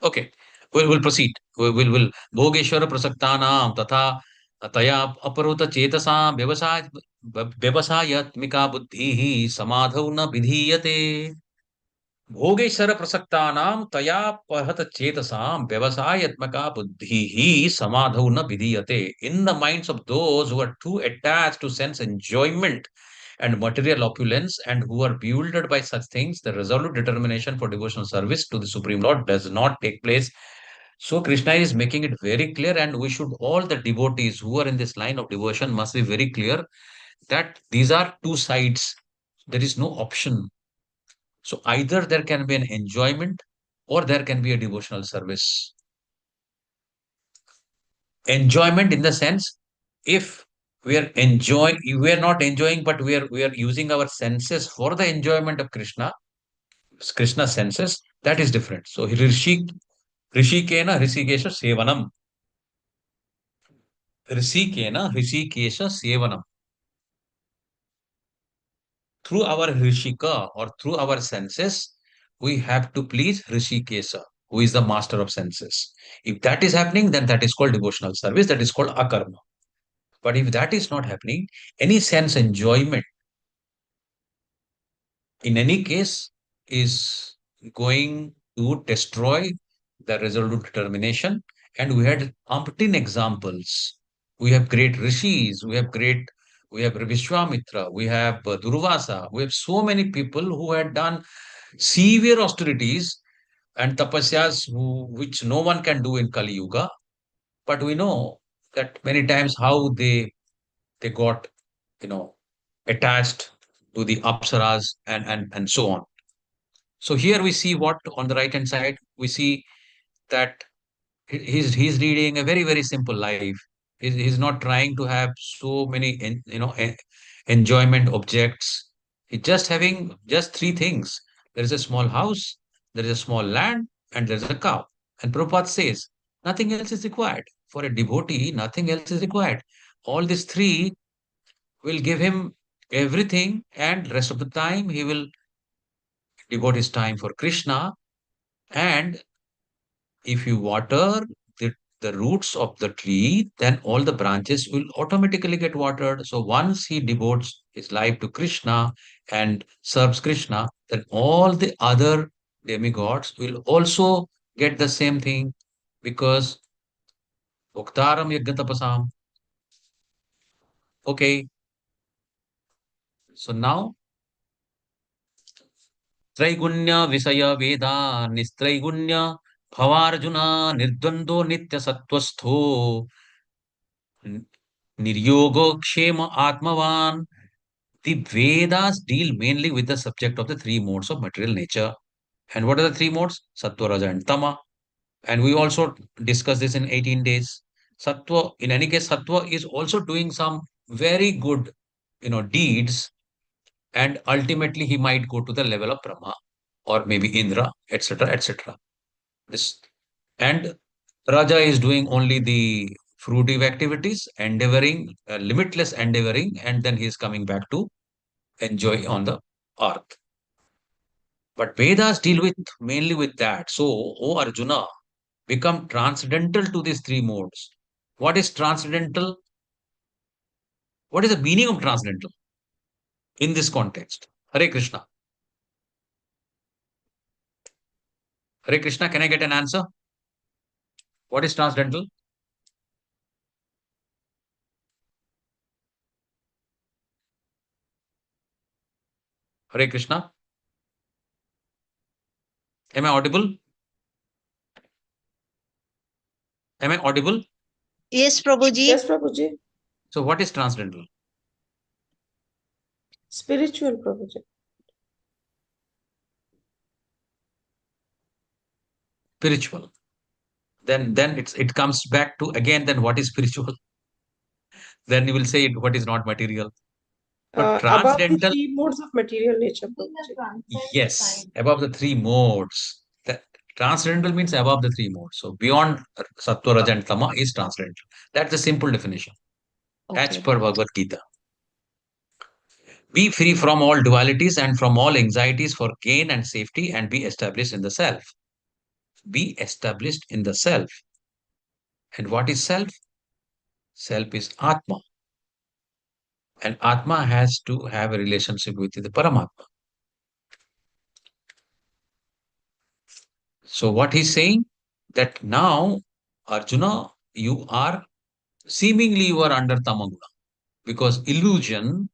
Speaker 1: Okay, we'll proceed. We'll Bhogeshwara Prasaktanam Tatha Taya Aparuta Chetasam Vyavasayatmika Buddhihi Samadhau na Vidhiyate. Bhogeshwar प्रसक्तानाम तया परहत चेतसाम व्यवसायत्मका बुद्धिः समाधौ न विधीयते. In the minds of those who are too attached to sense enjoyment and material opulence and who are bewildered by such things, the resolute determination for devotional service to the Supreme Lord does not take place. So Krishna is making it very clear, and we should, all the devotees who are in this line of devotion must be very clear that these are two sides. There is no option. So either there can be an enjoyment or there can be a devotional service. Enjoyment in the sense, if we are not enjoying, but we are using our senses for the enjoyment of Krishna's senses, that is different. So Rishikena Rishikesha Sevanam. Rishikena Rishikesha Sevanam. Through our Rishika or through our senses, we have to please Rishikesha, who is the master of senses. If that is happening, then that is called devotional service, that is called akarma. But if that is not happening, any sense enjoyment, in any case, is going to destroy the resolute determination. And we had umpteen examples. We have great rishis, we have Vishwamitra, we have Durvasa, we have so many people who had done severe austerities and tapasyas which no one can do in Kali Yuga. But we know that many times how they got, attached to the apsaras and so on. So here we see what on the right hand side, we see that he's leading a very, very simple life. He's not trying to have so many, enjoyment objects. He's just having just three things. There is a small house, there is a small land, and there's a cow. And Prabhupada says, nothing else is required. For a devotee, nothing else is required. All these three will give him everything, and rest of the time he will devote his time for Krishna. And if you water the roots of the tree, then all the branches will automatically get watered. So once he devotes his life to Krishna and serves Krishna, then all the other demigods will also get the same thing because Uktaram Yajnatapasam. Okay, so now Traigunya Visaya Veda Nistraigunya Bhavarjuna Nirdvando Nitya Sattwastho Niryogo Kshema Atmavan. The Vedas deal mainly with the subject of the three modes of material nature. And what are the three modes? Sattva, Raja, and Tama. And we also discussed this in 18 days. Sattva, in any case, Sattva is also doing some very good, deeds, and ultimately he might go to the level of Brahma or maybe Indra, etc., etc. This and Raja is doing only the fruitive activities, endeavoring, limitless endeavoring, and then he is coming back to enjoy on the earth. But Vedas deal with mainly with that. So, O Arjuna, become transcendental to these three modes. What is transcendental? What is the meaning of transcendental in this context? Hare Krishna. Hare Krishna, can I get an answer? What is transcendental? Hare Krishna. Am I audible? Am I audible?
Speaker 3: Yes, Prabhuji.
Speaker 2: Yes, Prabhuji.
Speaker 1: So, what is transcendental?
Speaker 2: Spiritual, Prabhuji.
Speaker 1: Spiritual. Then it comes back to again. Then what is spiritual? Then you will say what is not material. But
Speaker 2: Above the
Speaker 1: transcendental,
Speaker 2: three modes of material nature, Prabhuji.
Speaker 1: yes, above the three modes. The transcendental means above the three modes. So beyond Sattva, Raja, and Tama is transcendental. That's the simple definition. As
Speaker 2: Okay.
Speaker 1: per Bhagavad Gita. Be free from all dualities and from all anxieties for gain and safety and be established in the self. Be established in the self. And what is self? Self is Atma. And Atma has to have a relationship with the Paramatma. So what he's saying that now, Arjuna, you are seemingly you are under Tamaguna because illusion,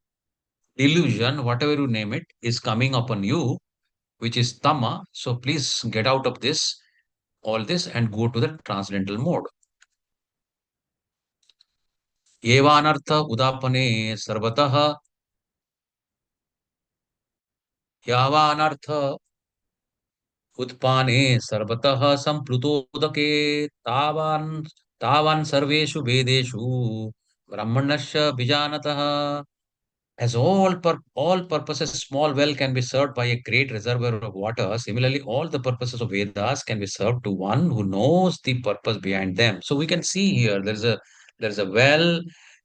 Speaker 1: whatever you name it, is coming upon you, which is Tama. So please get out of this, all this, and go to the transcendental mode. Yevanartha udapane sarvatah yavanartha उत्पाने सर्वतः संप्लुतोदके तावान् तावान् सर्वेषु वेदेषु ब्राह्मणस्य बीजानतः. As all purposes, small well can be served by a great reservoir of water. Similarly, all the purposes of Vedas can be served to one who knows the purpose behind them. So we can see here there's a well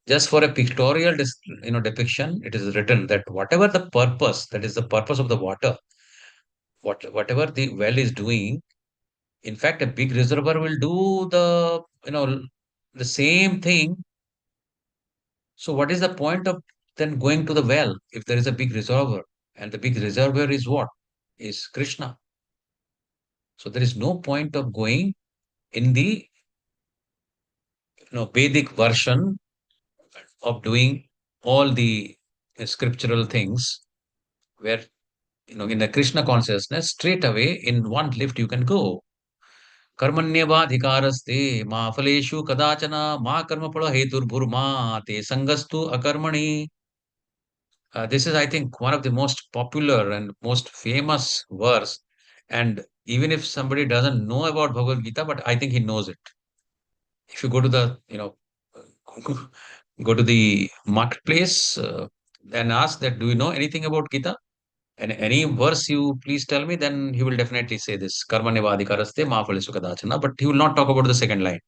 Speaker 1: just for a pictorial depiction. It is written that whatever the purpose, that is the purpose of the water, whatever the well is doing. In fact, a big reservoir will do the same thing. So what is the point of then going to the well if there is a big reservoir? And the big reservoir is what? Is Krishna. So there is no point of going in the Vedic version of doing all the scriptural things where in the Krishna consciousness, straight away in one lift you can go. कर्मण्येवाधिकारस्ते मा फलेषु कदाचन मा कर्मफल हेतुर्भुर्मा ते संगस्तु अकर्मणि. This is, I think, one of the most popular and most famous verse. And even if somebody doesn't know about Bhagavad Gita, but I think he knows it. If you go to the, go to the marketplace and ask that, do you know anything about Gita? And any verse you please tell me, then he will definitely say this. Karmanevadikaraste ma phalesu kadachana. But he will not talk about the second line.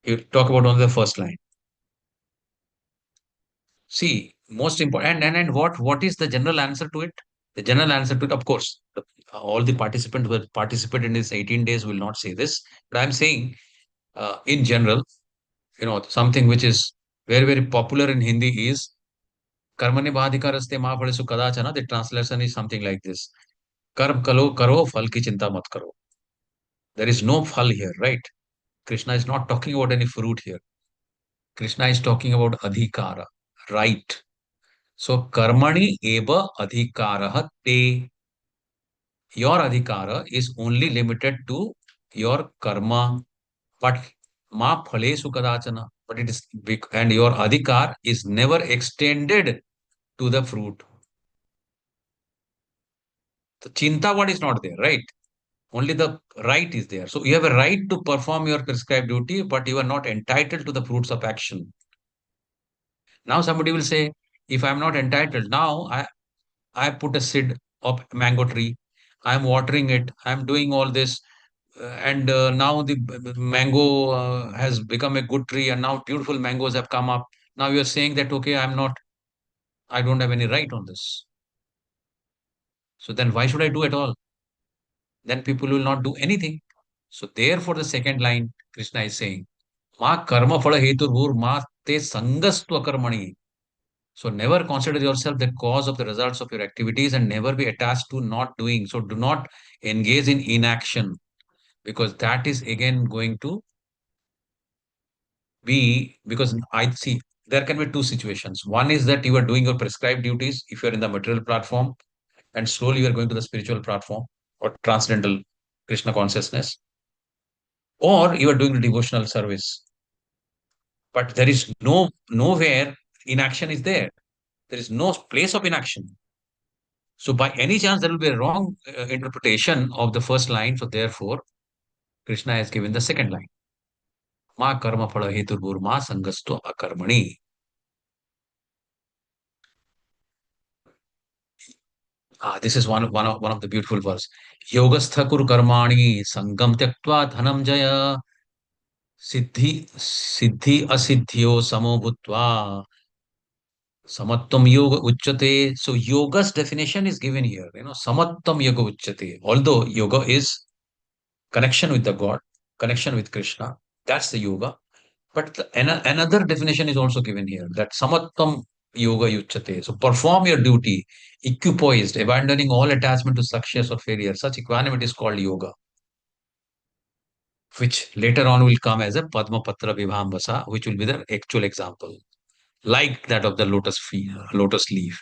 Speaker 1: He will talk about only the first line. See, most important, and what is the general answer to it? The general answer to it, of course, all the participants who have participated in this 18 days will not say this, but I'm saying in general, something which is very, very popular in Hindi is कर्मणि बाधिकारस्ते माँ फलेषु कदाचन. The translation is something like this. कर्म करो फल की चिंता मत करो. There is no phal here, right? Krishna is not talking about any fruit here. Krishna is talking about adhikara, right? So karmani eva adhikara te. Your adhikara is only limited to your karma, but ma phalesu kadachana. But it is big, and your adhikar is never extended to the fruit. The chinta what is not there, right? Only the right is there. So you have a right to perform your prescribed duty, but you are not entitled to the fruits of action. Now somebody will say, if I'm not entitled, now I put a seed of mango tree, I'm watering it, I'm doing all this, and now the mango has become a good tree, and now beautiful mangoes have come up. Now you're saying that, okay, I don't have any right on this. So then why should I do at all? Then people will not do anything. So therefore, the second line, Krishna is saying, Ma karma phala hetur ma te sangastu akarmani. So never consider yourself the cause of the results of your activities and never be attached to not doing. So do not engage in inaction, because that is again going to be, because I see there can be two situations. One is that you are doing your prescribed duties if you're in the material platform, and slowly you are going to the spiritual platform or transcendental Krishna consciousness, or you are doing the devotional service. But there is nowhere inaction is there. There is no place of inaction. So by any chance, there will be a wrong interpretation of the first line. So therefore, Krishna has given the second line. Ma karma phala hetur ma sangasto akarmani. This is one of the beautiful verse. Yogastha kur karmani sangam tyaktva dhanam jaya siddhi asiddhyo samo bhutva samattam yoga uchyate. So yoga's definition is given here. Samattam yoga uchyate. Although yoga is connection with the God, connection with Krishna, that's the yoga. But another definition is also given here, that samattam yoga yuchate. So perform your duty, equipoised, abandoning all attachment to success or failure. Such equanimity is called yoga, which later on will come as a Padma Patra Vibhambasa, which will be the actual example, like that of the lotus leaf.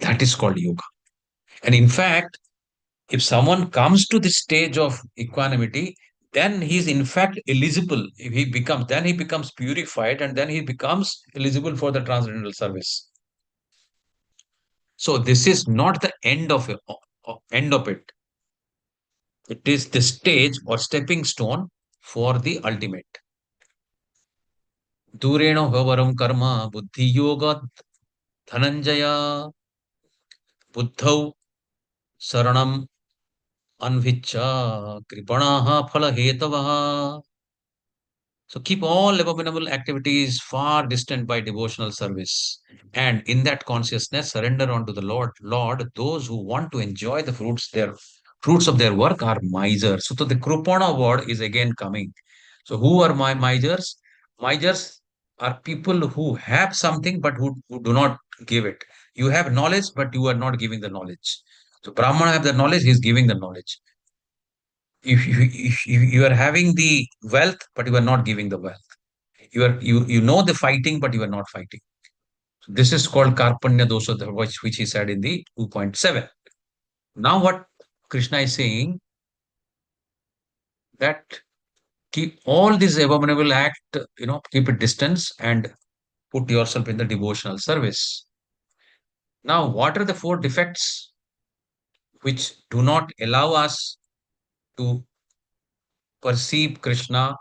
Speaker 1: That is called yoga. And in fact, if someone comes to this stage of equanimity, then he is in fact eligible. If then he becomes purified, and then he becomes eligible for the transcendental service. So this is not the end of it. It is the stage or stepping stone for the ultimate. Dureno havaram karma buddhi yoga dhananjaya buddhau saranam anvicha kripanaha phala hetavaha. So keep all abominable activities far distant by devotional service. And in that consciousness, surrender unto the Lord. Lord, those who want to enjoy the fruits of their work are misers. So the Krupana word is again coming. So who are my misers? Misers are people who have something but who do not give it. You have knowledge, but you are not giving the knowledge. So Brahmana have the knowledge, he is giving the knowledge. If you are having the wealth, but you are not giving the wealth. You know the fighting, but you are not fighting. So this is called Karpanya dosha, which he said in the 2.7. Now what Krishna is saying, that keep all these abominable act, keep it distance and put yourself in the devotional service. Now, what are the four defects which do not allow us to perceive Krishna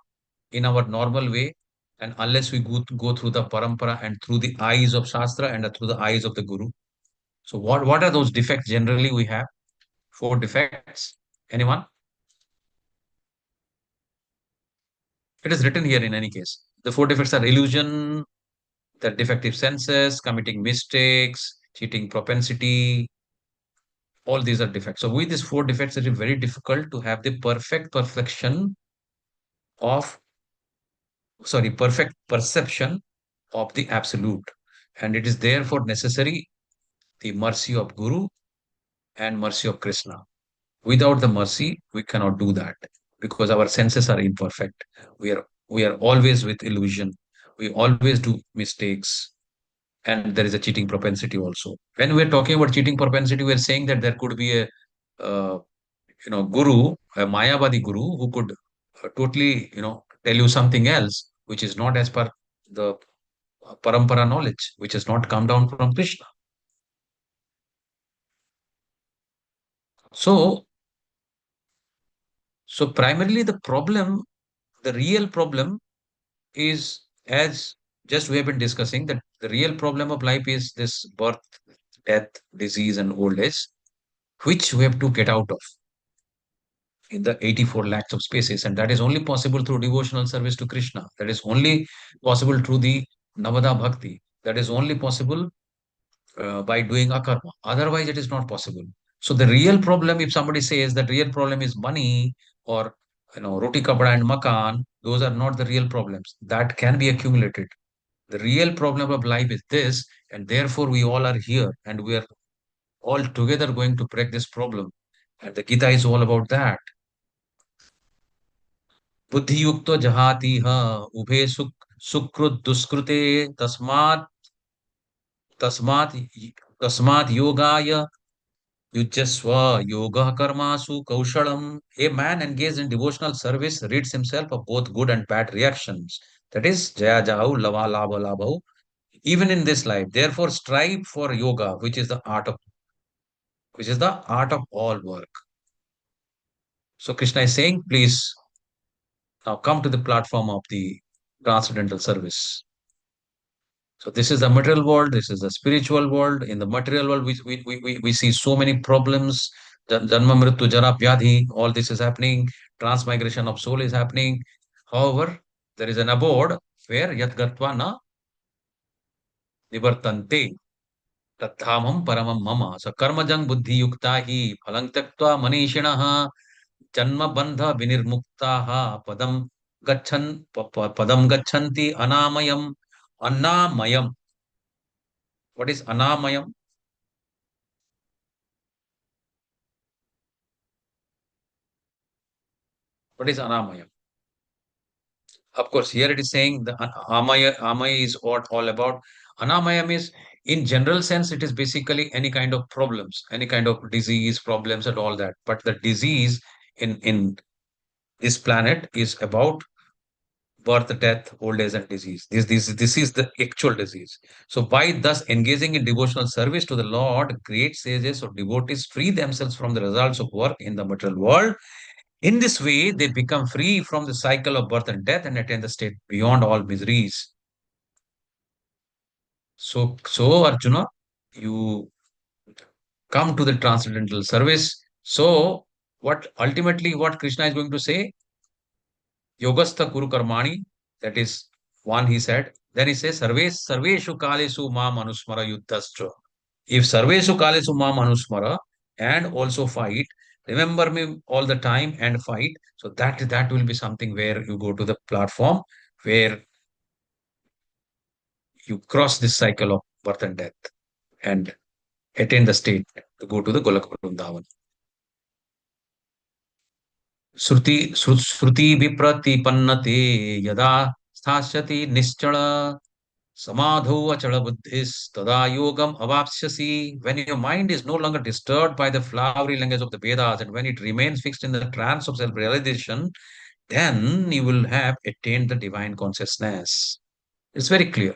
Speaker 1: in our normal way, and unless we go through the parampara and through the eyes of Shastra and through the eyes of the Guru? So what are those defects generally we have? Four defects. Anyone? It is written here in any case. The four defects are illusion, the defective senses, committing mistakes, cheating propensity. All these are defects. So with these four defects, it is very difficult to have the perfection of perfect perception of the absolute. And it is therefore necessary the mercy of Guru and mercy of Krishna. Without the mercy, we cannot do that because our senses are imperfect. We are always with illusion. We always do mistakes, and there is a cheating propensity also. When we are talking about cheating propensity, we are saying that there could be a guru, a Mayavadi guru, who could totally tell you something else, which is not as per the parampara knowledge, which has not come down from Krishna. So, primarily the real problem is, as just we have been discussing, that the real problem of life is this birth, death, disease, and old age, which we have to get out of in the 84 lakhs of spaces. And that is only possible through devotional service to Krishna. That is only possible through the Navada Bhakti. That is only possible by doing akarma. Otherwise, it is not possible. So the real problem, if somebody says that real problem is money or roti kapda and makan, those are not the real problems. That can be accumulated. The real problem of life is this, and therefore we all are here, and we are all together going to break this problem. And the Gita is all about that. बुद्धि युक्त जहाति ह उभे सुकृत दुष्कृते तस्मात् तस्मात् तस्मात् योगाय युज्यस्व योगः कर्मासु कौशलम. A man engaged in devotional service rids himself of both good and bad reactions. That is jaya jao lava lava labho. Even in this life, therefore strive for yoga, which is the art of all work. So Krishna is saying, please now come to the platform of the transcendental service. So this is the material world, this is the spiritual world. In the material world, we see so many problems. Janma mrityu jara vyadhi, all this is happening. Transmigration of soul is happening. However, there is an abode where yat gatva na nivartante tathamam paramam mama. So karmajang buddhi yukta hi phalang tyaktva manishinaha janma bandha vinirmuktaha padam gacchanti anamayam. What is anamayam? What is anamayam? Of course, here it is saying the amaya is what all about. Anamayam is, in general sense, it is basically any kind of problems, any kind of disease, problems, and all that. But the disease in this planet is about birth, death, old age, and disease. This is the actual disease. So, by thus engaging in devotional service to the Lord, great sages or devotees free themselves from the results of work in the material world. In this way, they become free from the cycle of birth and death and attain the state beyond all miseries. So Arjuna, you come to the transcendental service. So, what Krishna is going to say? Yogastha Kuru Karmani, that is one he said. Then he says, Sarveshu Kalesu Ma Manusmara Yuddhascha. If Sarveshu Kalesu Ma Manusmara and also fight, remember me all the time and fight. So that will be something where you go to the platform where you cross this cycle of birth and death and attain the state to go to the Golak Vrindavan. श्रुति विप्रतिपन्नते यदा स्थास्यति निश्चल samadho achala buddhis tada yogam avapsyasi. When your mind is no longer disturbed by the flowery language of the Vedas and when it remains fixed in the trance of self-realization, then you will have attained the divine consciousness. It's very clear.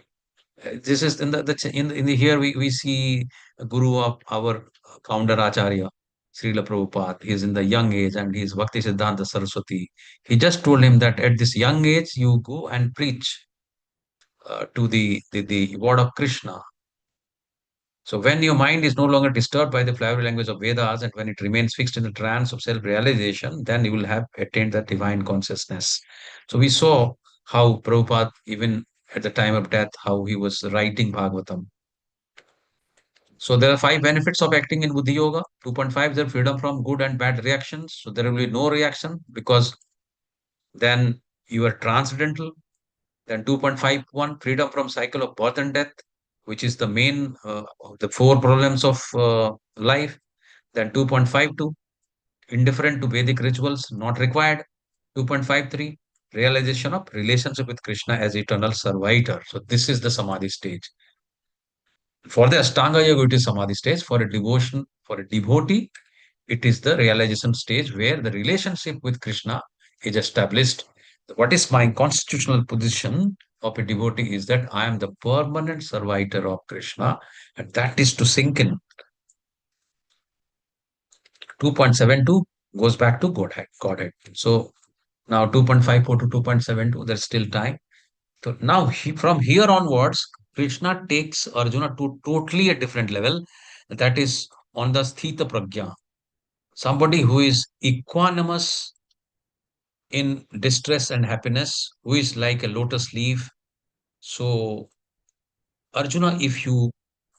Speaker 1: This is in the here we see a guru of our founder Acharya, Srila Prabhupada. He is in the young age and he is Bhakti Siddhanta Saraswati. He just told him that at this young age you go and preach to the word of Krishna. So when your mind is no longer disturbed by the flowery language of Vedas and when it remains fixed in the trance of self-realization, then you will have attained that divine consciousness. So we saw how Prabhupada, even at the time of death, how he was writing Bhagavatam. So there are 5 benefits of acting in Buddhi Yoga. 2.5, there freedom from good and bad reactions. So there will be no reaction because then you are transcendental. Then 2.51, freedom from cycle of birth and death, which is the main, the four problems of life. Then 2.52, indifferent to Vedic rituals, not required. 2.53, realization of relationship with Krishna as eternal servitor. So this is the Samadhi stage. For the Ashtanga Yoga, it is Samadhi stage. For a devotee, it is the realization stage where the relationship with Krishna is established. What is my constitutional position of a devotee is that I am the permanent servitor of Krishna, and that is to sink in. 2.72 goes back to Godhead. So now 2.54 to 2.72, there's still time. So now from here onwards, Krishna takes Arjuna to totally a different level. That is on the Sthita Pragya. Somebody who is equanimous in distress and happiness, who is like a lotus leaf. So Arjuna, if you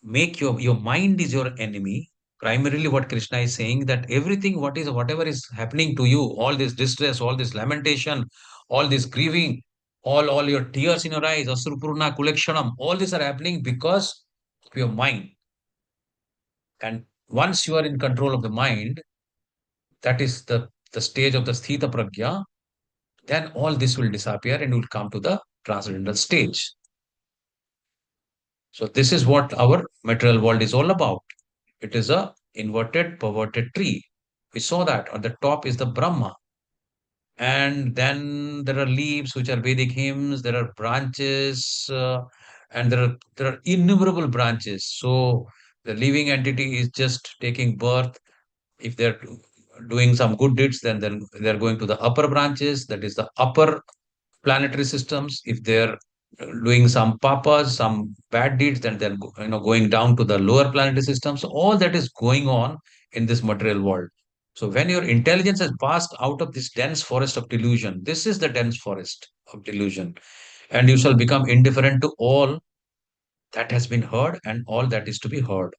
Speaker 1: make your mind is your enemy, primarily what Krishna is saying, that everything whatever is happening to you, all this distress, all this lamentation, all this grieving, all your tears in your eyes, asrupurna kulekshanam, all these are happening because of your mind. And once you are in control of the mind, that is the stage of the sthita pragya, then all this will disappear and you will come to the transcendental stage. So this is what our material world is all about. It is a inverted, perverted tree. We saw that on the top is the Brahma. And then there are leaves, which are Vedic hymns. There are branches, and there are innumerable branches. So the living entity is just taking birth. If they're doing some good deeds, then they're going to the upper branches. That is the upper planetary systems. If they're doing some papas, some bad deeds, then they're going down to the lower planetary systems. So all that is going on in this material world. So when your intelligence has passed out of this dense forest of delusion, this is the dense forest of delusion, and you shall become indifferent to all that has been heard and all that is to be heard.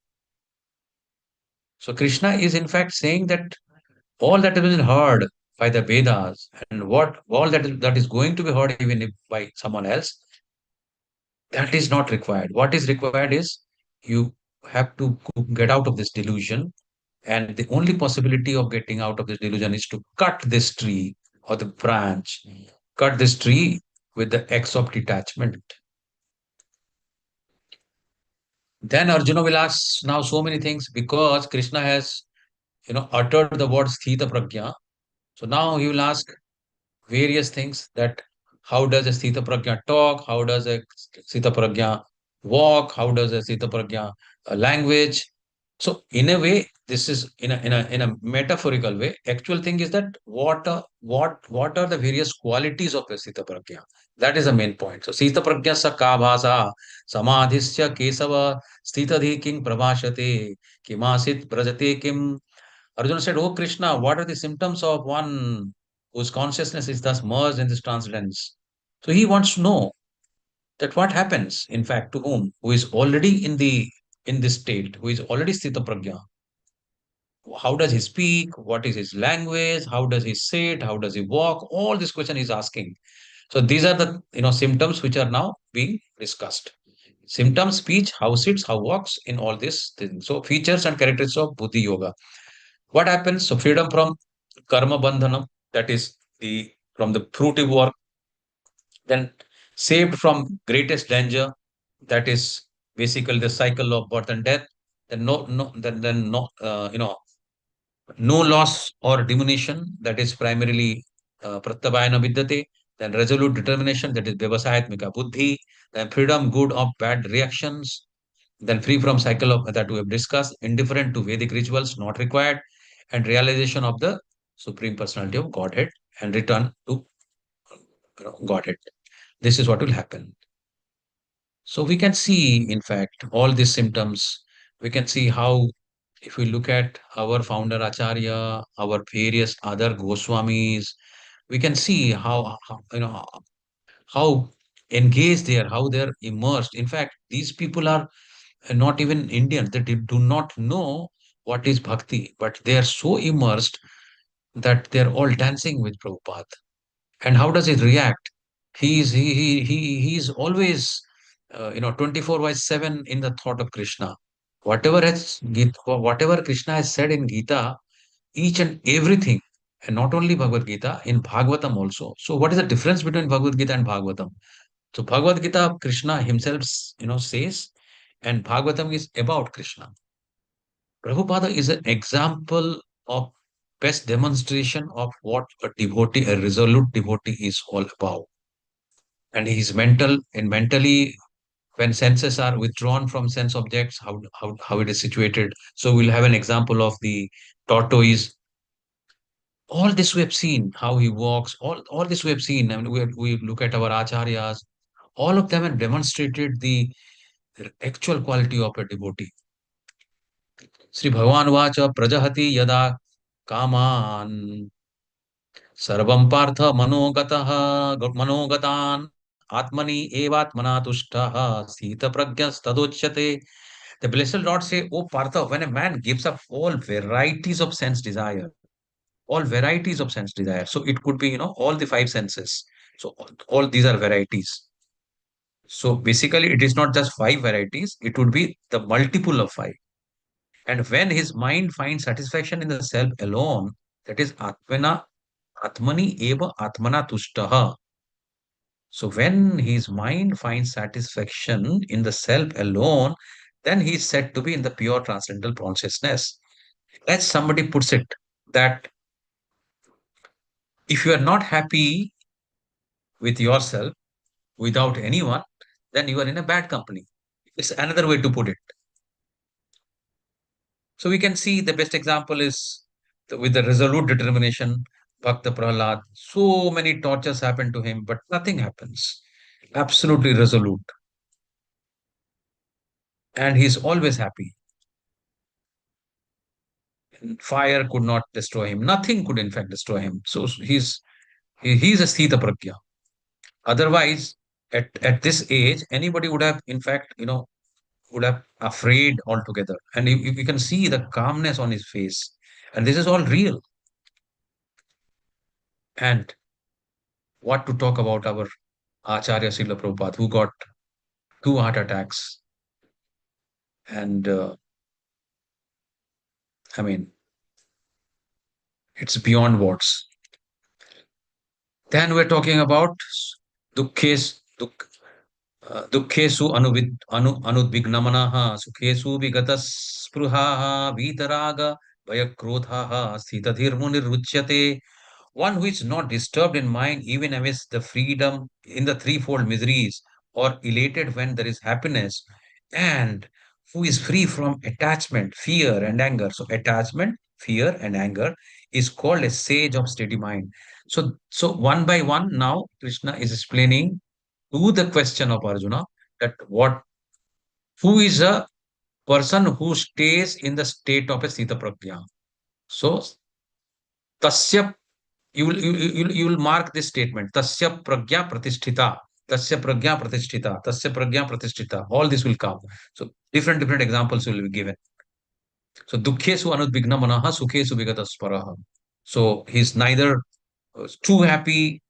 Speaker 1: So Krishna is in fact saying that all that has been heard by the Vedas and what all that is going to be heard even if by someone else, that is not required. What is required is you have to get out of this delusion. And the only possibility of getting out of this delusion is to cut this tree or the branch, cut this tree with the axe of detachment. Then Arjuna will ask now so many things because Krishna has, uttered the word Sthita Pragya. So now he will ask various things, that how does a Sthita Pragya talk? How does a Sthita Pragya walk? How does a Sthita Pragya language? So in a way, this is in a metaphorical way. Actual thing is that what are the various qualities of a Sthita Pragya? That is the main point. So Sthita Pragya sa ka bhasa samadhisya kesava sthitadhi king prabhashate kimasit prajate kim. Arjuna said, "Oh Krishna, what are the symptoms of one whose consciousness is thus merged in this transcendence?" So he wants to know that what happens, in fact, to whom, who is already in this state, who is already sthita pragya. How does he speak? What is his language? How does he sit? How does he walk? All this question is asking. So these are the symptoms which are now being discussed. Symptoms, speech, how sits, how walks, in all this thing. So features and characteristics of buddhi yoga. What happens? So freedom from karma bandhanam, that is from the fruitive work. Then saved from greatest danger, that is basically the cycle of birth and death. Then no no loss or diminution, that is primarily pratyabhayana vidyate. Then resolute determination, that is vyavasayatmika buddhi. Then freedom good of bad reactions. Then free from cycle of that we have discussed, indifferent to Vedic rituals, not required, and realization of the Supreme Personality of Godhead and return to Godhead. This is what will happen. So we can see, in fact, all these symptoms. We can see how, if we look at our founder Acharya, our various other Goswamis, we can see how engaged they are, how they are immersed. In fact, these people are not even Indians. They do not know what is bhakti, but they are so immersed that they are all dancing with Prabhupada. And how does it react? He's always 24/7 in the thought of Krishna. Whatever Krishna has said in Gita, each and everything, and not only Bhagavad Gita, in Bhagavatam also. So what is the difference between Bhagavad Gita and Bhagavatam? So Bhagavad Gita, Krishna himself, says, and Bhagavatam is about Krishna. Prabhupada is an example of best demonstration of what a devotee, a resolute devotee is all about. And he's mentally, when senses are withdrawn from sense objects, how it is situated. So we'll have an example of the tortoise. All this we have seen, how he walks, all this we have seen. I mean, we look at our acharyas, all of them have demonstrated the actual quality of a devotee. Sri Bhagavan Vacha Prajahati Yada Kaman Sarvam Partha Manogatan Atmani Evatmana Tushtaha Sita Pragyas Tadochyate. The Blessed Lord say, "O Partha, when a man gives up all varieties of sense desire, all varieties of sense desire, so it could be, all the five senses. So all these are varieties. So basically, it is not just five varieties, it would be the multiple of five. And when his mind finds satisfaction in the self alone, that is Atmani eva Atmana Tushtaha. So when his mind finds satisfaction in the self alone, then he is said to be in the pure transcendental consciousness. As somebody puts it, that if you are not happy with yourself, without anyone, then you are in a bad company. It's another way to put it. So we can see the best example is with the resolute determination, Bhakta Prahlad. So many tortures happen to him, but nothing happens. Absolutely resolute. And he's always happy. And fire could not destroy him. Nothing could, in fact, destroy him. So he's a Sthita Pragya. Otherwise, at this age, anybody would have, in fact, would have afraid altogether. And you can see the calmness on his face. And this is all real. And what to talk about our Acharya Srila Prabhupada, who got 2 heart attacks. And I mean, it's beyond words. Then we're talking about Dukkhes, Dukkhesu Anudvignamanaha, Sukhesu Vigatas Spruhaha, Vitaraga, Vayakrodhaha, Sitadhirmunirruchyate. One who is not disturbed in mind even amidst the freedom in the threefold miseries, or elated when there is happiness, and who is free from attachment, fear, and anger. So, attachment, fear, and anger is called a sage of steady mind. So one by one, now Krishna is explaining to the question of Arjuna that who is a person who stays in the state of a Sita Pragya. So, Tasya you will mark this statement. Tasya pragya pratisthita. Tasya pragya pratisthita. Tasya pragya pratisthita. All this will come. So different examples will be given. So dukkhesu anudvigna manaha sukhesu vigatasparaha. So he's neither too happy,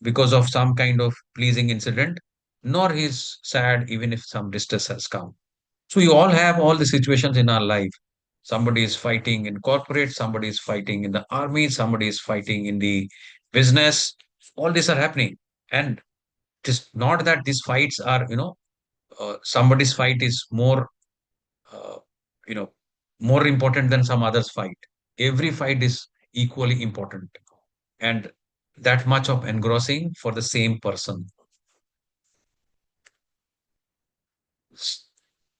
Speaker 1: because of some kind of pleasing incident, nor he's sad even if some distress has come. So you all have all the situations in our life. Somebody is fighting in corporate, somebody is fighting in the army, somebody is fighting in the business. All these are happening. And it is not that these fights are, somebody's fight is uh, you know, more important than some other's fight. Every fight is equally important. And that much of engrossing for the same person.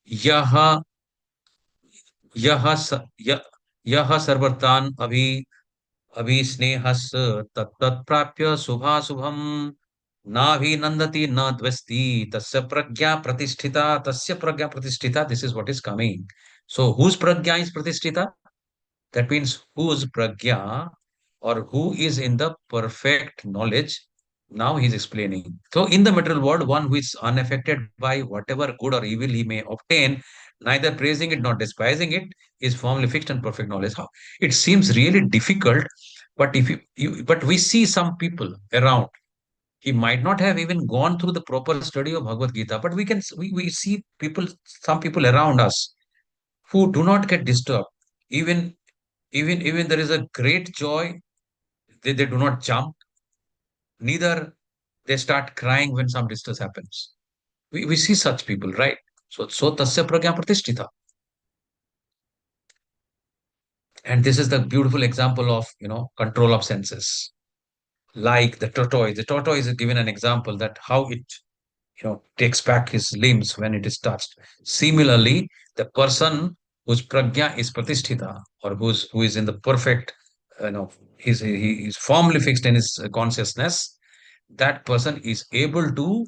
Speaker 1: Yaha यह स- य- यह सर्वतान अभिस्नेहस तत्तत्प्राप्य शुभाशुभम नाभिनंदति न द्वस्ति तस्य प्रज्ञा प्रतिष्ठिता. This is what is coming. So whose pragya is pratisthita? That means whose pragya, or who is in the perfect knowledge. Now he's explaining. So in the material world, one who is unaffected by whatever good or evil he may obtain, neither praising it nor despising it, is firmly fixed and perfect knowledge. How? It seems really difficult But but we see some people around. He might not have even gone through the proper study of Bhagavad Gita, but we see people, some people around us who do not get disturbed. Even even there is a great joy, they do not jump, neither they start crying when some distress happens. We see such people, right? So tasya pragya pratishtita. And this is the beautiful example of, control of senses. Like the tortoise. The tortoise is given an example that how it, takes back his limbs when it is touched. Similarly, the person whose pragya is pratisthita, or who is in the perfect, he is firmly fixed in his consciousness, that person is able to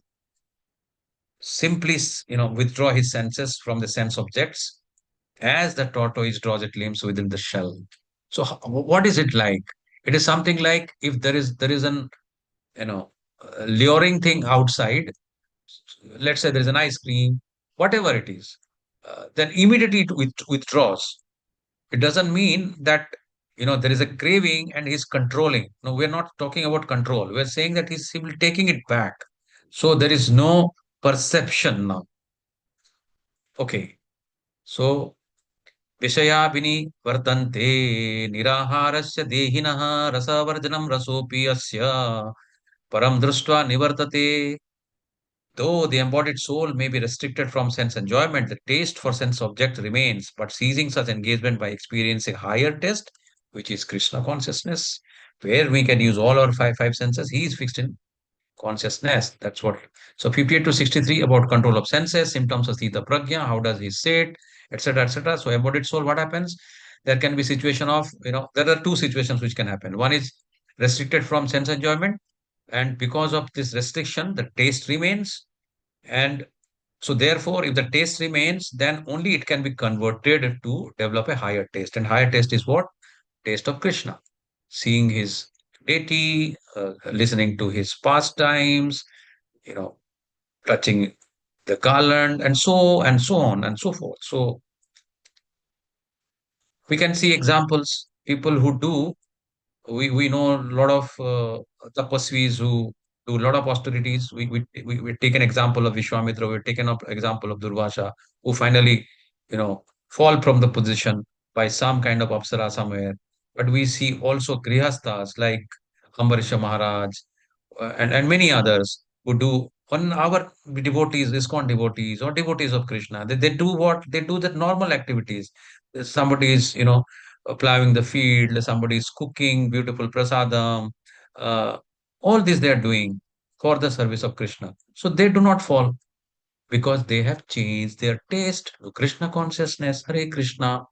Speaker 1: simply, withdraw his senses from the sense objects as the tortoise draws its limbs within the shell. So what is it like? It is something like if there is an, luring thing outside. Let's say there is an ice cream, whatever it is, then immediately it withdraws. It doesn't mean that, there is a craving and he's controlling. No, we're not talking about control. We're saying that he's simply taking it back. So there is no perception now. Okay. So विषयाभिनि वर्तन्ते निराहारस्य देहिनः रसवर्जनं रसोऽपि अस्य परं दृष्ट्वा निवर्तते. Though the embodied soul may be restricted from sense enjoyment, the taste for sense object remains, but ceasing such engagement by experiencing higher taste, which is Krishna consciousness, where we can use all our five senses, he is fixed in consciousness. That's what. So 58 to 63 about control of senses, symptoms of Sita Pragya, how does he say it, etc., etc. So embodied soul, what happens? There can be situation of, there are two situations which can happen. One is restricted from sense enjoyment, and because of this restriction, the taste remains. And so therefore, if the taste remains, then only it can be converted to develop a higher taste. And higher taste is what? Taste of Krishna. Seeing his deity, listening to his pastimes, you know, touching the garland, and so on and so forth. So we can see examples, people who do, we know a lot of tapasvis who do a lot of austerities. We take an example of Vishwamitra, we take an example of Durvasha, who finally, fall from the position by some kind of apsara somewhere. But we see also grihasthas like Ambarisha Maharaj, and many others who do, on our devotees, ISKCON devotees or devotees of Krishna, they do what? They do the normal activities. Somebody is, plowing the field, somebody is cooking beautiful prasadam. Uh, all this they are doing for the service of Krishna. So they do not fall because they have changed their taste to Krishna consciousness. Hare Krishna.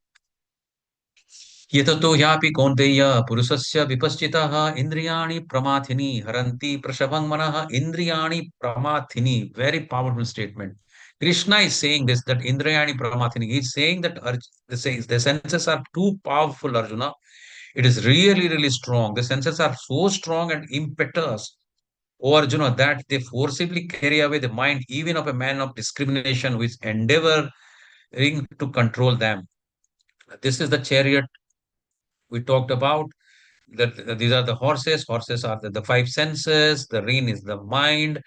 Speaker 1: यततो ह्यापि कौन्तेय पुरुषस्य विपश्चितः इन्द्रियाणि प्रमाथिनी हरन्ति प्रशभं मनः इंद्रियाणि प्रमाथिनी. Very powerful statement. Krishna is saying this, that indrayani pramathini. He is saying that the senses are too powerful, Arjuna. It is really, really strong. The senses are so strong and impetuous, O Arjuna, that they forcibly carry away the mind even of a man of discrimination who is endeavoring to control them. This is the chariot we talked about. That these are the horses. Horses are the five senses. The rein is the mind.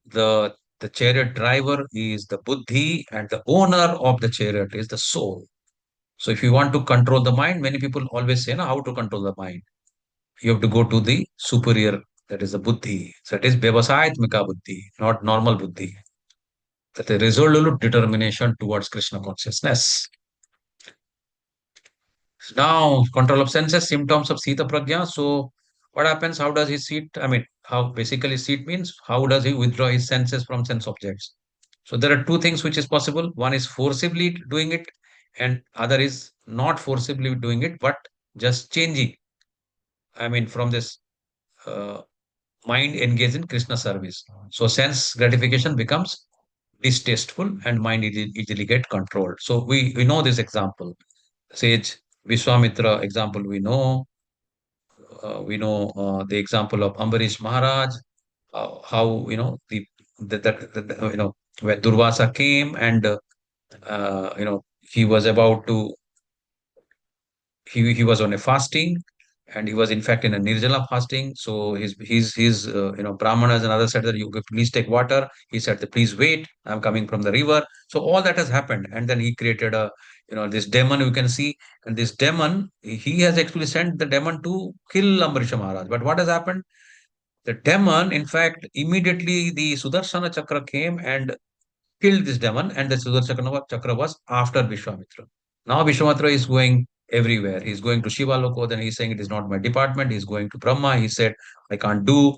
Speaker 1: The chariot driver is the buddhi, and the owner of the chariot is the soul. So if you want to control the mind, many people always say, "No, how to control the mind? You have to go to the superior, that is the buddhi. So it is vyavasayatmika buddhi, not normal buddhi. That is resolute determination towards Krishna consciousness." Now, control of senses, symptoms of Sita Pragya. So, what happens? How does he see it? I mean, how basically see it means how does he withdraw his senses from sense objects? So, there are two things which is possible. One is forcibly doing it, and other is not forcibly doing it, but just changing. I mean, from this uh, mind engaged in Krishna service. So, sense gratification becomes distasteful, and mind easily get controlled. So, we know this example. Sage Vishwamitra example we know the example of Ambarish Maharaj, how when Durvasa came and he was about to he was on a fasting, and he was in fact in a nirjala fasting. So his brahmanas and others said that you could please take water. He said that please wait, I'm coming from the river. So all that has happened, and then he created a this demon you can see, and this demon, he has actually sent the demon to kill Ambarisha Maharaj. But what has happened? The demon, in fact, immediately the Sudarshana Chakra came and killed this demon, and the Sudarshana Chakra was after Vishwamitra. Now Vishwamitra is going everywhere. He's going to Shiva Loko, then he's saying it is not my department. He's going to Brahma. He said, I can't do.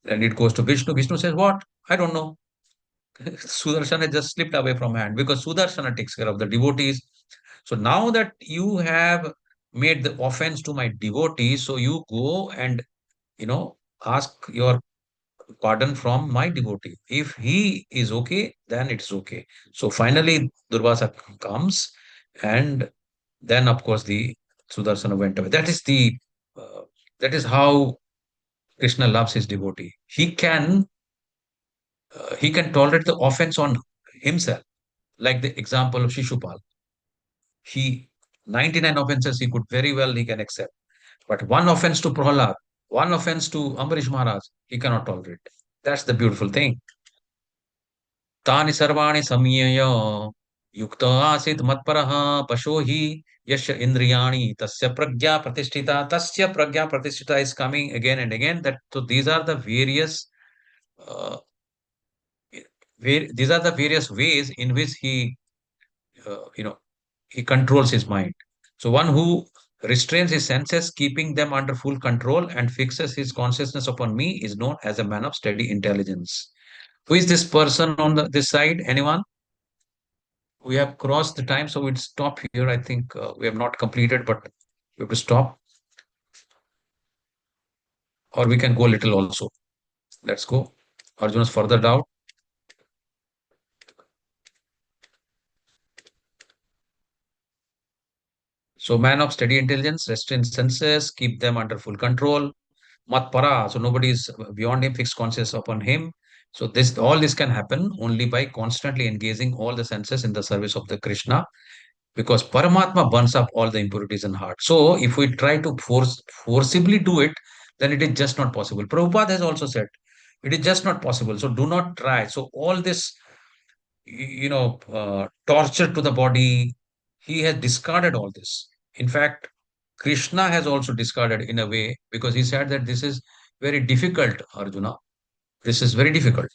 Speaker 1: Then it goes to Vishnu. Vishnu says, what? I don't know. Sudarshana just slipped away from hand because Sudarshana takes care of the devotees. So now that you have made the offense to my devotees, so you go and ask your pardon from my devotee. If he is okay, then it's okay. So finally, Durvasa comes, and then of course the Sudarsana went away. Uh, that is how Krishna loves his devotee. He can tolerate the offense on himself, like the example of Shishupal. He 99 offenses he could very well he can accept, but one offense to Prahlad, one offense to Ambarish Maharaj, he cannot tolerate. That's the beautiful thing. तानि सर्वाणि संयय युक्त आसीत् मत्परः पशो हि यस्य इंद्रियाणि तस्य प्रज्ञा प्रतिष्ठिता. Tasya pragya pratisthita is coming again and again. That so these are the various uh, these are the various ways in which uh, you know he controls his mind. So one who restrains his senses, keeping them under full control, and fixes his consciousness upon me is known as a man of steady intelligence. Who is this person on this side? Anyone? We have crossed the time, so we'd stop here. I think we have not completed, but we have to stop, or we can go a little also. Let's go. Arjuna's further down. So, man of steady intelligence, restrain senses, keep them under full control. Mat para, so nobody is beyond him, fixed conscious upon him. So all this can happen only by constantly engaging all the senses in the service of the Krishna, because Paramatma burns up all the impurities in heart. So if we try to forcibly do it, then it is just not possible. Prabhupada has also said, it is just not possible. So do not try. So all this, torture to the body, he has discarded all this. In fact, Krishna has also discarded in a way, because he said that this is very difficult, Arjuna. This is very difficult.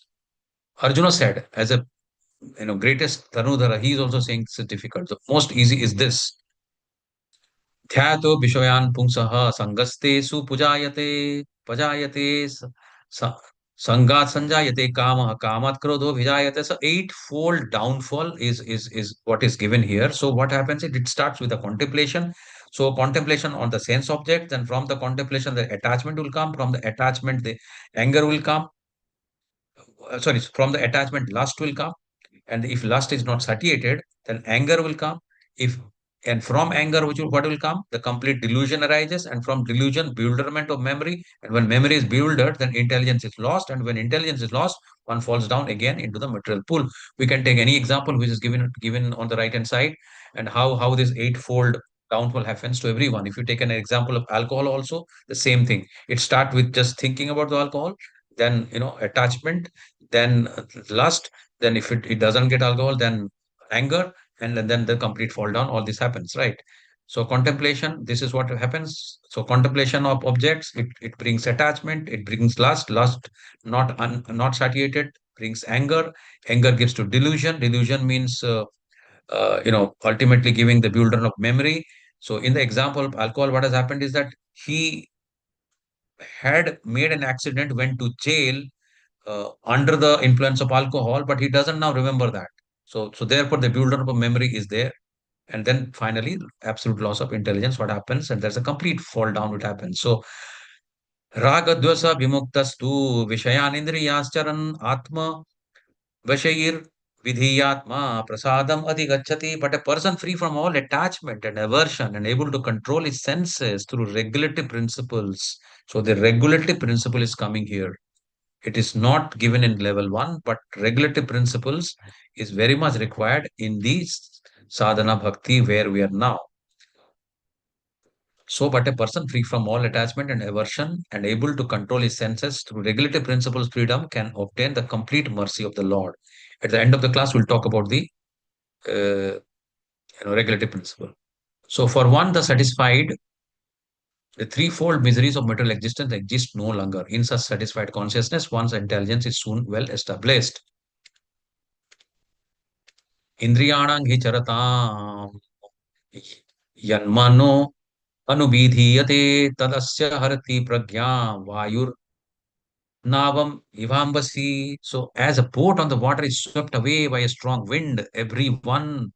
Speaker 1: Arjuna said, as a greatest Tanudhara, he is also saying this is difficult. The most easy is this. ध्यातो विषयान् पुंसः संगस्तेषु पुजायते पजायते संगात् संजायते कामः कामात् क्रोधो विजायते. So eightfold downfall is what is given here. So what happens is it starts with the contemplation. So contemplation on the sense object, then from the contemplation the attachment will come, from the attachment the anger will come. Sorry, from the attachment lust will come, and if lust is not satiated, then anger will come. If and from anger, what will come? The complete delusion arises, and from delusion, bewilderment of memory. And when memory is bewildered, then intelligence is lost. And when intelligence is lost, one falls down again into the material pool. We can take any example which is given on the right hand side, and how this eightfold downfall happens to everyone. If you take an example of alcohol, also the same thing. It starts with just thinking about the alcohol, then attachment, then lust, then if it doesn't get alcohol, then anger, and then the complete fall down. All this happens, right? So contemplation, this is what happens. So contemplation of objects, it brings attachment, it brings lust not satiated brings anger gives to delusion means ultimately giving the bewilderment of memory. So in the example of alcohol, what has happened is that he had made an accident, went to jail under the influence of alcohol, but he doesn't now remember that. So therefore, the bewilderment of memory is there. And then finally, absolute loss of intelligence, what happens? And there's a complete fall down, what happens. So, raga dvasa vimuktastu vishayanindriyascharan atma vashayir vidhiyatma prasadam adhigachati. But a person free from all attachment and aversion and able to control his senses through regulative principles. So the regulative principle is coming here. It is not given in level 1, but regulative principles is very much required in the sadhana bhakti where we are now. So, but a person free from all attachment and aversion and able to control his senses through regulative principles freedom can obtain the complete mercy of the Lord. At the end of the class, we'll talk about the regulative principle. So, for one, the satisfied, the threefold miseries of material existence exist no longer. In such satisfied consciousness, one's intelligence is soon well established. Indriyanang hi charatam yanmano anubidhiyate tadasya harati pragya vayur navam ivambasi. So, as a boat on the water is swept away by a strong wind, every one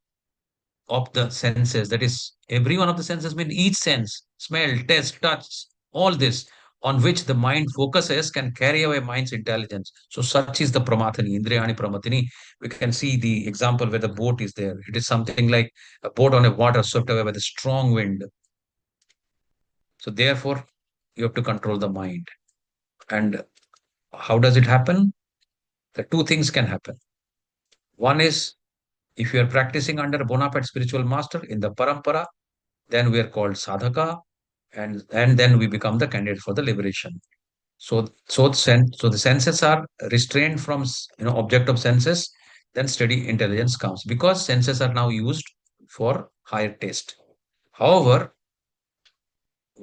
Speaker 1: of the senses, that is, every one of the senses means each sense, smell, taste, touch, all this on which the mind focuses can carry away mind's intelligence. So, such is the Pramatani, Indriyani Pramatini. We can see the example where the boat is there. It is something like a boat on a water swept away by the strong wind. So, therefore, you have to control the mind. And how does it happen? The two things can happen. One is if you are practicing under a bona fide spiritual master in the parampara, then we are called sadhaka, and then we become the candidate for the liberation. So the senses are restrained from object of senses, then steady intelligence comes because senses are now used for higher taste. However,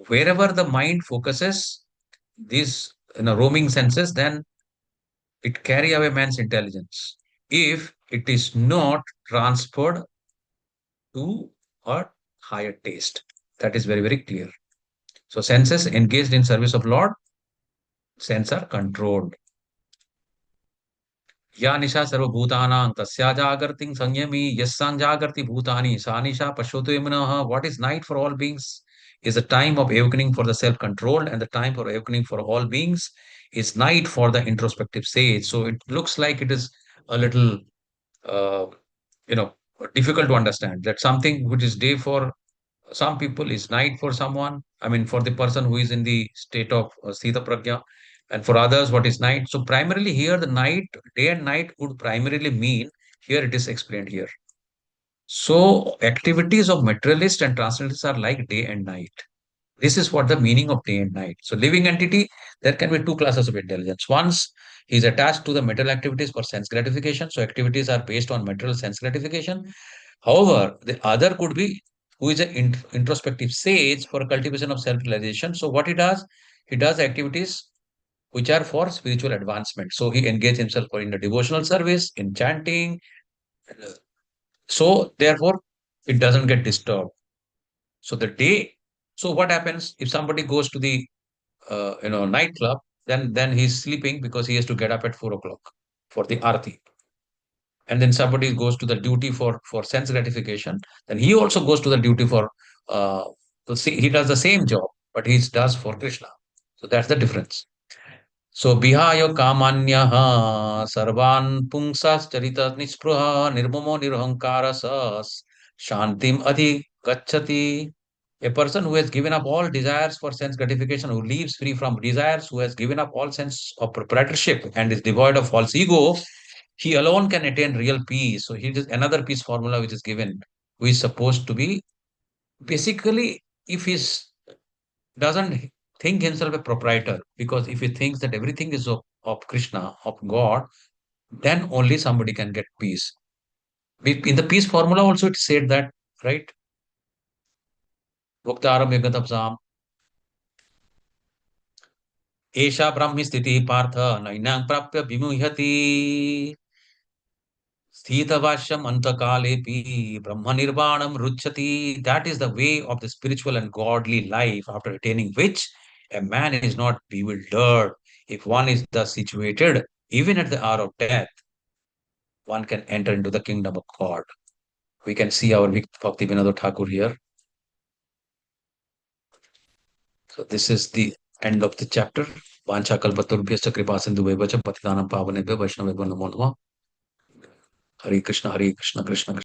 Speaker 1: wherever the mind focuses these roaming senses, then it carry away man's intelligence if it is not transferred to a higher taste. That is very, very clear. So senses engaged in service of Lord, sense are controlled. Ya nisha sarvabhutanam tasya jagarting sanyami yassan jagarti bhutani sa nisha pashotu yamanaha. What is night for all beings is a time of awakening for the self-controlled, and the time for awakening for all beings is night for the introspective sage. So it looks like it is a little uh, you know difficult to understand that something which is day for some people is night for someone. I mean, for the person who is in the state of Sthita Pragya, and for others, what is night? So, primarily here, the night, day and night would primarily mean here it is explained here. So, activities of materialist and transcendentalists are like day and night. This is what the meaning of day and night. So, living entity, there can be two classes of intelligence. Once he is attached to the material activities for sense gratification. So, activities are based on material sense gratification. However, the other could be who is an introspective sage for cultivation of self realization. So, what he does activities which are for spiritual advancement. So, he engages himself in the devotional service, in chanting. So, therefore, it doesn't get disturbed. So, the day, so what happens if somebody goes to the nightclub, then he's sleeping because he has to get up at 4 o'clock for the arti. And then somebody goes to the duty for sense gratification, then he also goes to the duty for he does the same job, but he does for Krishna. So that's the difference. So bihayo kamanyaha sarvan pungsas charita nispruha nirmamo nirhankara sas shantim adhi gacchati. A person who has given up all desires for sense gratification, who lives free from desires, who has given up all sense of proprietorship and is devoid of false ego, he alone can attain real peace. So here is another peace formula which is given, who is supposed to be basically, if he doesn't think himself a proprietor, because if he thinks that everything is of Krishna, of God, then only somebody can get peace. In the peace formula also it said that, right? Bhuktaram yagatapsam. Esha brahmi sthiti partha nainang prapya vimuhyati. Sthitavashyam antakalepi brahmanirvanam ruchati. That is the way of the spiritual and godly life, after attaining which a man is not bewildered. If one is thus situated, even at the hour of death, one can enter into the kingdom of God. We can see our Bhakti Vinod Thakur here. So this is the end of the chapter. Vancha kalpaturbhyascha kripa sindhu vevacha patitanam pavanebhyo vaishnavebhyo namo namah. Hare Krishna, Krishna Krishna.